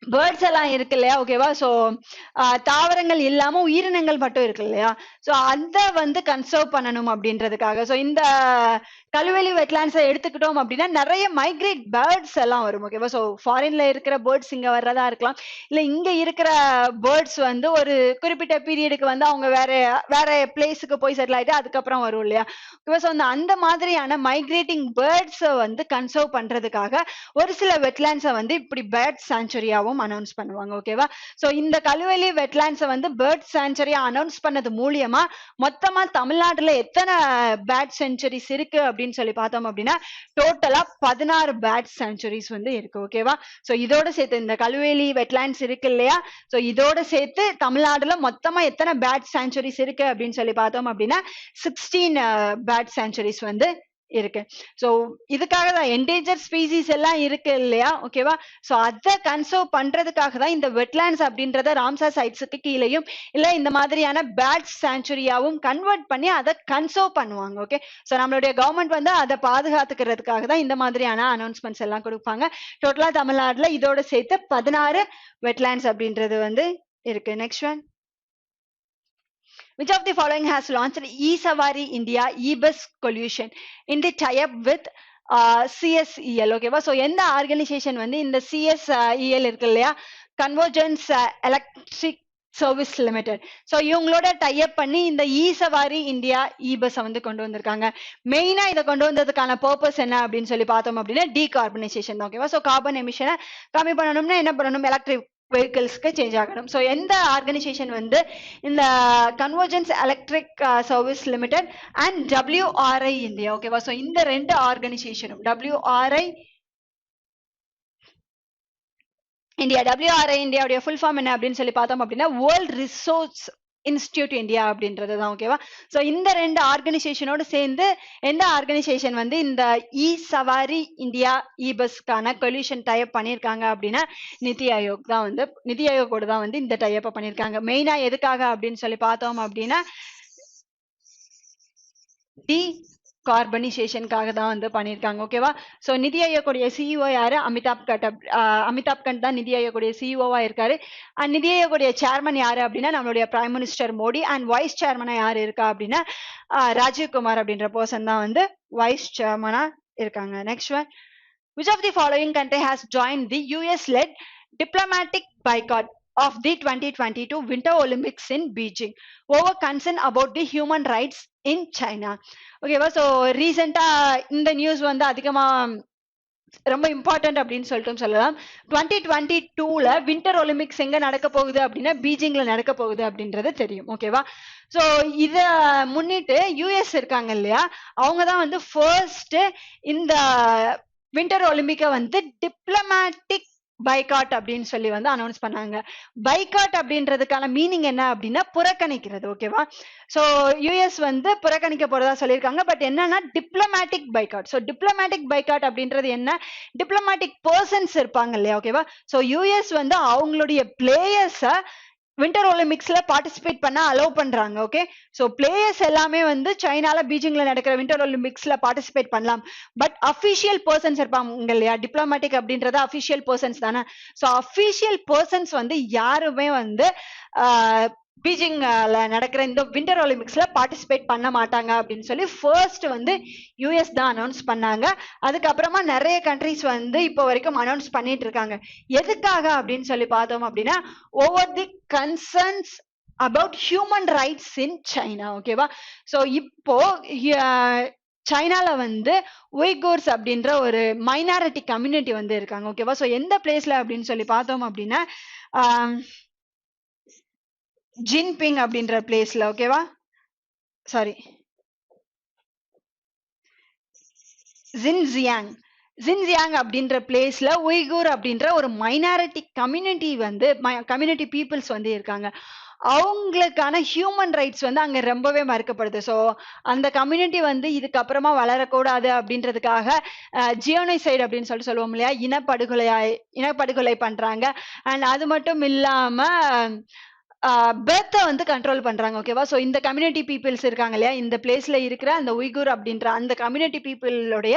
பேர்ட்ஸ் எல்லாம் இருக்கு இல்லையா ஓகேவா. ஸோ தாவரங்கள் இல்லாம உயிரினங்கள் மட்டும் இருக்கு இல்லையா, ஸோ அதை வந்து கன்சர்வ் பண்ணணும் அப்படின்றதுக்காக. ஸோ இந்த கலுவெளி வெட்லேண்ட்ஸை எடுத்துக்கிட்டோம் அப்படின்னா நிறைய மைக்ரேட் பேர்ட்ஸ் எல்லாம் வரும் ஓகேவா. ஸோ ஃபாரின்ல இருக்கிற பேர்ட்ஸ் இங்க வர்றதா இருக்கலாம், இல்ல இங்க இருக்கிற பேர்ட்ஸ் வந்து ஒரு குறிப்பிட்ட பீரியடுக்கு வந்து அவங்க வேற பிளேஸுக்கு போய் செட்டில் ஆயிட்டு அதுக்கப்புறம் வரும் இல்லையா ஓகேவா. ஸோ அந்த மாதிரியான மைக்ரேட்டிங் பேர்ட்ஸை வந்து கன்சர்வ் பண்றதுக்காக ஒரு சில வெட்லேண்ட்ஸை வந்து இப்படி பேர்ட் சான்ச்சுரியாவும் அனௌன்ஸ் பண்ணுவாங்க ஓகேவா. சோ இந்த கலுவெளி வெட்லேண்ட்ஸை வந்து பேர்ட் சான்ச்சுரியா அனௌன்ஸ் பண்ணது மூலியமா மொத்தமா தமிழ்நாட்டுல எத்தனை பேர்ட் சென்ச்சுரிஸ் இருக்கு அப்படின்னு சொல்லி பார்த்தோம் அப்படின்னா டோட்டலா 16 பேர்ட் சான்ச்சுரிஸ் வந்து இருக்கு ஓகேவா. சோ இதோட சேர்த்து இந்த கலுவெளி வெட்லேண்ட்ஸ் இருக்கு இல்லையா, சோ இதோட சேர்த்து தமிழ்நாடுல மொத்தமா எத்தனை பேர்ட் சான்ச்சுரிஸ் இருக்கு அப்படின்னு சொல்லி பார்த்தோம் அப்படின்னா 16 பேர்ட் சான்ச்சுரிஸ் வந்து இருக்கு. சோ இதுக்காக தான் என்டேஞ்சர் ஸ்பீசிஸ் எல்லாம் இருக்கு இல்லையா ஓகேவா. சோ அதை கன்சர்வ் பண்றதுக்காக தான் இந்த வெட்லேண்ட்ஸ் அப்படின்றத ராம்சார் சைட்ஸுக்கு கீழேயும் இல்ல இந்த மாதிரியான பேர்ட் சான்ச்சுரியாவும் கன்வெர்ட் பண்ணி அதை கன்சர்வ் பண்ணுவாங்க ஓகே. சோ நம்மளுடைய கவர்மெண்ட் வந்து அதை பாதுகாத்துக்கிறதுக்காக தான் இந்த மாதிரியான அனௌன்ஸ்மெண்ட்ஸ் எல்லாம் கொடுப்பாங்க. டோட்டலா தமிழ்நாட்டுல இதோட சேர்த்து 16 வெட்லேண்ட்ஸ் அப்படின்றது வந்து இருக்கு. Next one, which of the following has launched eSavari India eBus Solution in the tie-up with CSEL ஓகேவா. ஸோ எந்த ஆர்கனைசேஷன் வந்து இந்த CSEL இருக்கு இல்லையா, convergence electric service limited. So இவங்களோட டைப் பண்ணி இந்த சவாரி இந்தியா பஸ் வந்து கொண்டு வந்திருக்காங்க. மெயினா இதை கொண்டு வந்ததுக்கான பர்பஸ் என்ன அப்படின்னு சொல்லி பார்த்தோம் அப்படின்னா டீகார்பனைசேஷன் தான். ஓகேவா? ஸோ கார்பன் எமிஷனை கம்மி பண்ணணும்னா என்ன பண்ணணும்? எலக்ட்ரிக் வெஹிக்கிள்ஸ்க்கு சேஞ்ச் ஆகணும். ஸோ எந்த ஆர்கனைசேஷன் வந்து இந்த convergence electric service limited and WRI India. ஓகேவா? ஸோ இந்த ரெண்டு ஆர்கனைசேஷனும் WRI இந்தியா, WRI இந்தியாவுடைய ஃபுல் ஃபார்ம் என்ன அப்படின்னு சொல்லி பார்த்தோம் அப்படின்னா வேர்ல்ட் ரிசோர்ஸ் இன்ஸ்டிடியூட் இந்தியா அப்படின்றது தான். ஓகேவா? ஸோ இந்த ரெண்டு ஆர்கனைசேஷனோடு சேர்ந்து எந்த ஆர்கனைசேஷன் வந்து இந்த சவாரி இந்தியா பஸ்க்கான சொல்யூஷன் டைப் பண்ணியிருக்காங்க அப்படின்னா நிதி ஆயோக் தான் வந்து, நிதி ஆயோகோட தான் வந்து இந்த டைப்பை பண்ணியிருக்காங்க. மெயினா எதுக்காக அப்படின்னு சொல்லி பார்த்தோம் அப்படின்னா கார்பனைசேஷனுக்காக தான் வந்து பண்ணியிருக்காங்க. ஓகேவா? ஸோ நிதி ஆயோக்குடைய சிஇஓ யாரு? அமிதாப் கண்ட் தான் நிதி ஆயோக்குடைய சிஇஓவா இருக்காரு. அண்ட் நிதி ஆயோக்குடைய சேர்மன் யாரு அப்படின்னா நம்மளுடைய prime minister Modi. And vice சேர்மனா யாரு இருக்கா அப்படின்னா ராஜீவ்குமார் அப்படின்ற பர்சன் தான் வந்து வைஸ் சேர்மனா இருக்காங்க. Next one, which of the following country has joined the US-led diplomatic boycott of the 2022 Winter Olympics in Beijing over concern about the human rights in China? ஓகேவா? So ரீசெண்டா இந்த நியூஸ் வந்து அதிகமா ரொம்ப important அப்படின்னு சொல்லிட்டு சொல்லலாம். 2022ல வின்டர் ஒலிம்பிக்ஸ் எங்க நடக்க போகுது அப்படின்னா பீஜிங்ல நடக்க போகுது அப்படின்றது தெரியும். ஓகேவா? ஸோ இத முன்னிட்டு யூஎஸ் இருக்காங்க இல்லையா, அவங்க தான் வந்து ஃபர்ஸ்ட் இந்த வின்டர் ஒலிம்பிக்கை வந்து டிப்ளமேட்டிக் பைகாட் அப்படின்னு சொல்லி வந்து அனௌன்ஸ் பண்ணாங்க. பைகாட் அப்படின்றதுக்கான மீனிங் என்ன அப்படின்னா புறக்கணிக்கிறது. ஓகேவா? ஸோ யூஎஸ் வந்து புறக்கணிக்க போறதா சொல்லியிருக்காங்க. பட் என்னன்னா diplomatic boycott. So diplomatic boycott அப்படின்றது என்ன? டிப்ளமேட்டிக் பர்சன்ஸ் இருப்பாங்க இல்லையா? ஓகேவா? ஸோ யூஎஸ் வந்து அவங்களுடைய பிளேயர்ஸை வின்டர் ஒலிம்பிக்ஸ்ல பார்ட்டிசிபேட் பண்ண அலோவ் பண்றாங்க. ஓகே? ஸோ பிளேயர்ஸ் எல்லாமே வந்து சைனால பீஜிங்ல நடக்கிற வின்டர் ஒலிம்பிக்ஸ்ல பார்ட்டிசிபேட் பண்ணலாம். பட் அபிஷியல் பர்சன்ஸ் இருப்பாங்க இல்லையா? டிப்ளமேட்டிக் அப்படின்றது அபிஷியல் பர்சன்ஸ் தானே. ஸோ அபிஷியல் பர்சன்ஸ் வந்து யாருமே வந்து பீஜிங்ல நடக்கிற இந்த வின்டர் ஒலிம்பிக்ஸ்ல பார்ட்டிசிபேட் பண்ண மாட்டாங்க அப்படின்னு சொல்லி ஃபர்ஸ்ட் வந்து யூஎஸ் தான் அனௌன்ஸ் பண்ணாங்க. அதுக்கப்புறமா நிறைய கண்ட்ரிஸ் வந்து இப்போ வரைக்கும் அனௌன்ஸ் பண்ணிட்டு இருக்காங்க. எதுக்காக அப்படின்னு சொல்லி பார்த்தோம் அப்படின்னா over the concerns about human rights in China. ஓகேவா? ஸோ இப்போ சைனால வந்து உய்கூர்ஸ் அப்படின்ற ஒரு மைனாரிட்டி கம்யூனிட்டி வந்து இருக்காங்க. ஓகேவா? ஸோ எந்த பிளேஸ்ல அப்படின்னு சொல்லி பார்த்தோம் அப்படின்னா ஜின்பிங் அப்படின்ற பிளேஸ்ல. ஓகேவா? சாரி, ஜின்ஜியாங் அப்படின்ற பிளேஸ்ல உய்கூர் அப்படின்ற ஒரு மைனாரிட்டி கம்யூனிட்டி வந்து கம்யூனிட்டி பீப்புள்ஸ் வந்து இருக்காங்க. அவங்களுக்கான ஹியூமன் ரைட்ஸ் வந்து அங்க ரொம்பவே மறுக்கப்படுது. ஸோ அந்த கம்யூனிட்டி வந்து இதுக்கப்புறமா வளரக்கூடாது அப்படின்றதுக்காக ஜியோனைசைட் அப்படின்னு சொல்லுவோம் இல்லையா, இனப்படுகொலை பண்றாங்க. அண்ட் அது மட்டும் இல்லாம பெர்த்தை வந்து கண்ட்ரோல் பண்றாங்க. ஓகேவா? ஸோ இந்த கம்யூனிட்டி பீப்புள்ஸ் இருக்காங்க இல்லையா, இந்த பிளேஸ்ல இருக்கிற அந்த உய்கூர் அப்படின்ற அந்த கம்யூனிட்டி பீப்புளோடைய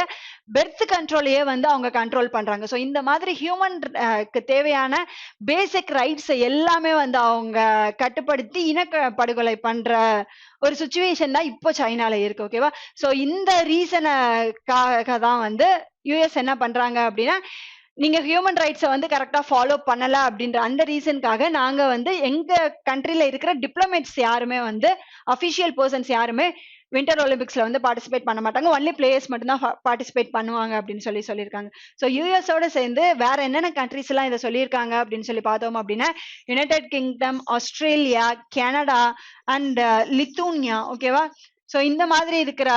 பெர்த் கண்ட்ரோலையே வந்து அவங்க கண்ட்ரோல் பண்றாங்க. ஸோ இந்த மாதிரி ஹியூமனுக்கு தேவையான பேசிக் ரைட்ஸ் எல்லாமே வந்து அவங்க கட்டுப்படுத்தி இனப்படுகொலை பண்ற ஒரு சுச்சுவேஷன் தான் இப்போ சைனால இருக்கு. ஓகேவா? ஸோ இந்த ரீசனுக்காக தான் வந்து யூஎஸ் என்ன பண்றாங்க அப்படின்னா நீங்க ஹியூமன் ரைட்ஸை வந்து கரெக்டா ஃபாலோ பண்ணல அப்படின்ற அந்த ரீசனுக்காக நாங்க வந்து எங்க கண்ட்ரில இருக்கிற டிப்ளமேட்ஸ் யாருமே வந்து அபிஷியல் பர்சன்ஸ் யாருமே வின்டர் ஒலிம்பிக்ஸ்ல வந்து பார்ட்டிசிபேட் பண்ண மாட்டாங்க. ஒன்லி பிளேயர்ஸ் மட்டும் தான் பார்ட்டிசிபேட் பண்ணுவாங்க அப்படின்னு சொல்லியிருக்காங்க. ஸோ யூஎஸோட சேர்ந்து வேற என்னென்ன கண்ட்ரிஸ் எல்லாம் இதை சொல்லியிருக்காங்க அப்படின்னு சொல்லி பார்த்தோம் அப்படின்னா United Kingdom, Australia, Canada and Lithuania. ஓகேவா? ஸோ இந்த மாதிரி இருக்கிற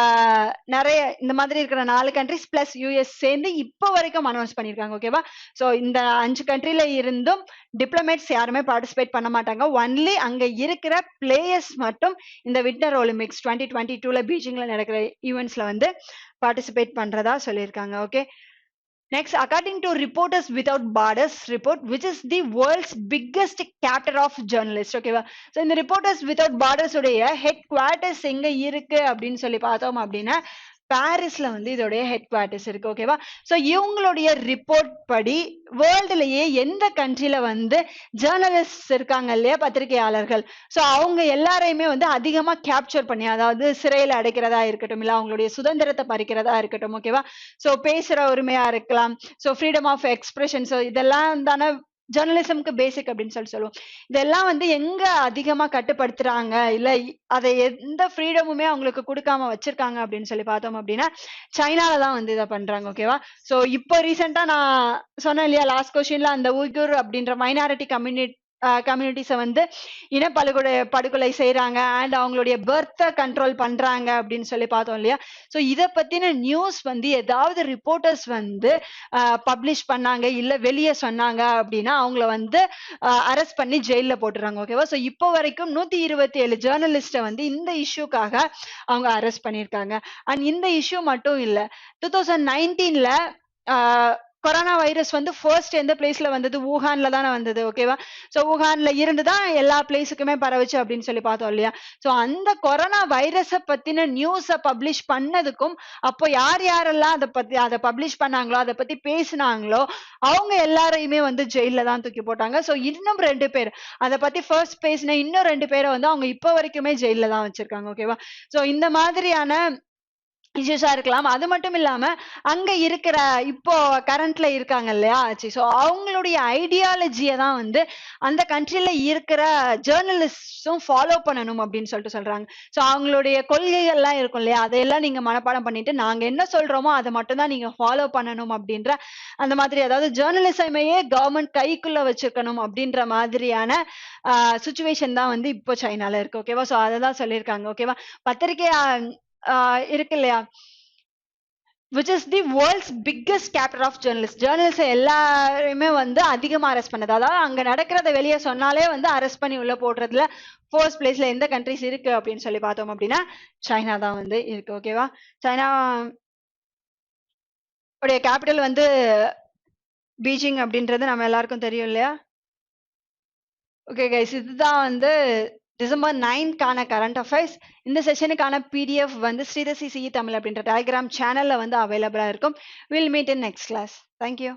4 கண்ட்ரிஸ் பிளஸ் யூஎஸ் சேர்ந்து இப்போ வரைக்கும் அனௌன்ஸ் பண்ணியிருக்காங்க. ஓகேவா? ஸோ இந்த 5 கண்ட்ரில இருந்தும் டிப்ளமேட்ஸ் யாருமே பார்ட்டிசிபேட் பண்ண மாட்டாங்க. ஒன்லி அங்க இருக்கிற பிளேயர்ஸ் மட்டும் இந்த வின்டர் ஒலிம்பிக்ஸ் 2022ல பீஜிங்ல நடக்கிற ஈவெண்ட்ஸ்ல வந்து பார்ட்டிசிபேட் பண்றதா சொல்லியிருக்காங்க. Okay? Next, according to Reporters Without Borders report, which is the world's biggest captor of journalists. Okay, so இந்த Reporters Without Borders உடைய headquarters எங்க இருக்கு அப்படின்னு சொல்லி பார்த்தோம் அப்படின்னா பாரிஸ்ல வந்து இதோடைய ஹெட் குவார்டர்ஸ் இருக்கு. ஓகேவா? ஸோ இவங்களுடைய ரிப்போர்ட் படி வேர்ல்டுலயே எந்த கண்ட்ரில வந்து ஜேர்னலிஸ்ட் இருக்காங்க இல்லையா, பத்திரிகையாளர்கள், ஸோ அவங்க எல்லாரையுமே வந்து அதிகமா கேப்சர் பண்ணி, அதாவது சிறையில் அடைக்கிறதா இருக்கட்டும், இல்லை அவங்களுடைய சுதந்திரத்தை பறிக்கிறதா இருக்கட்டும். ஓகேவா? ஸோ பேசுற உரிமையா இருக்கலாம், so freedom of expression, so இதெல்லாம் தானே ஜர்னலிசம்க்கு பேசிக் அப்படின்னு சொல்லுவோம். இதெல்லாம் வந்து எங்க அதிகமா கட்டுப்படுத்துறாங்க, இல்ல அதை எந்த ஃப்ரீடமுமே அவங்களுக்கு குடுக்காம வச்சிருக்காங்க அப்படின்னு சொல்லி பார்த்தோம் அப்படின்னா, சைனால தான் வந்து இத பண்றாங்க. ஓகேவா? சோ இப்போ ரீசென்ட்டா நான் சொன்னேன் இல்லையா, லாஸ்ட் கொஸ்டின்ல அந்த உய்குர் அப்படின்ற மைனாரிட்டி கம்யூனிட்டிஸ வந்து படுகொலை செய்றாங்க அண்ட் அவங்களுடைய பர்த்த கண்ட்ரோல் பண்றாங்க அப்படின்னு சொல்லி பார்த்தோம் இல்லையா? சோ இத பத்தின நியூஸ் வந்து ஏதாவது ரிப்போர்ட்டர்ஸ் வந்து பப்ளிஷ் பண்ணாங்க, இல்ல வெளிய சொன்னாங்க அப்படின்னா, அவங்கள வந்து அரெஸ்ட் பண்ணி ஜெயில்ல போட்டுறாங்க. ஓகேவா? சோ இப்போ வரைக்கும் 127 ஜர்னலிஸ்ட வந்து இந்த இஷ்யூக்காக அவங்க அரெஸ்ட் பண்ணியிருக்காங்க. அண்ட் இந்த இஷ்யூ மட்டும் இல்ல. 2019ல கொரோனா வைரஸ் வந்து ஃபர்ஸ்ட் எந்த பிளேஸ்ல வந்தது? வூஹான்ல தானே வந்தது. ஓகேவா? சோ வூஹான்ல இருந்து தான் எல்லா பிளேஸுக்குமே பரவுச்சு அப்படின்னு சொல்லி பார்த்தோம் இல்லையா? சோ அந்த கொரோனா வைரஸ பத்தின நியூஸ பப்ளிஷ் பண்ணதுக்கும், அப்போ யார் யாரெல்லாம் அத பப்ளிஷ் பண்ணாங்களோ, அத பத்தி பேசினாங்களோ, அவங்க எல்லாரையுமே வந்து ஜெயில்ல தான் தூக்கி போட்டாங்க. சோ இன்னும் 2 பேர் அத பத்தி ஃபர்ஸ்ட் பேசின இன்னும் 2 பேரை வந்து அவங்க இப்போ வரைக்குமே ஜெயில்ல தான் வச்சிருக்காங்க. ஓகேவா? சோ இந்த மாதிரியான இஷ்யூஸா இருக்கலாம். அது மட்டும் இல்லாம, அங்க இருக்கிற இப்போ கரண்ட்ல இருக்காங்க இல்லையா? சோ அவங்களுடைய ஐடியாலஜிய தான் வந்து அந்த கண்ட்ரில இருக்கிற ஜர்னலிஸ்ட்ஸும் ஃபாலோ பண்ணணும் அப்படின்னு சொல்றாங்க. சோ அவங்களுடைய கொள்கைகள்லாம் இருக்கும் இல்லையா? அதையெல்லாம் நீங்க மனப்பாடம் பண்ணிட்டு, நாங்க என்ன சொல்றோமோ அத மட்டும் தான் நீங்க ஃபாலோ பண்ணணும் அப்படின்ற அந்த மாதிரி, அதாவது ஜர்னலிசமையே கவர்ன்மெண்ட் கைக்குள்ள வச்சிருக்கணும் அப்படின்ற மாதிரியான சிச்சுவேஷன் தான் வந்து இப்போ சைனால இருக்கு. ஓகேவா? சோ அததான் சொல்லியிருக்காங்க. ஓகேவா? பத்திரிகை இருக்கு இல்லையா, which is the world's biggest capture of journalists. Journalist எல்லாருமே வந்து அதிகமா அரெஸ்ட் பண்ணது, அதாவது அங்க நடக்கிறத வெளியே சொன்னாலே வந்து அரெஸ்ட் பண்ணி உள்ள போடுறதுல ஃபர்ஸ்ட் பிளேஸ்ல எந்த கண்ட்ரிஸ் இருக்கு அப்படின்னு சொல்லி பார்த்தோம் அப்படின்னா சைனா தான் வந்து இருக்கு. ஓகேவா? சைனா உடைய கேபிட்டல் வந்து பீஜிங் அப்படின்றது நம்ம எல்லாருக்கும் தெரியும் இல்லையா? ஓகே கைஸ், இதுதான் வந்து டிசம்பர் 9க்கான கரண்ட் அஃபேர்ஸ். இந்த செஷனுக்கான பிடிஎஃப் வந்து ஸ்ரீதசி சிஇ தமிழ் அப்படின்ற டெலிகிராம் சேனல்ல வந்து அவைலபிளா இருக்கும். Will meet in next class. Thank you.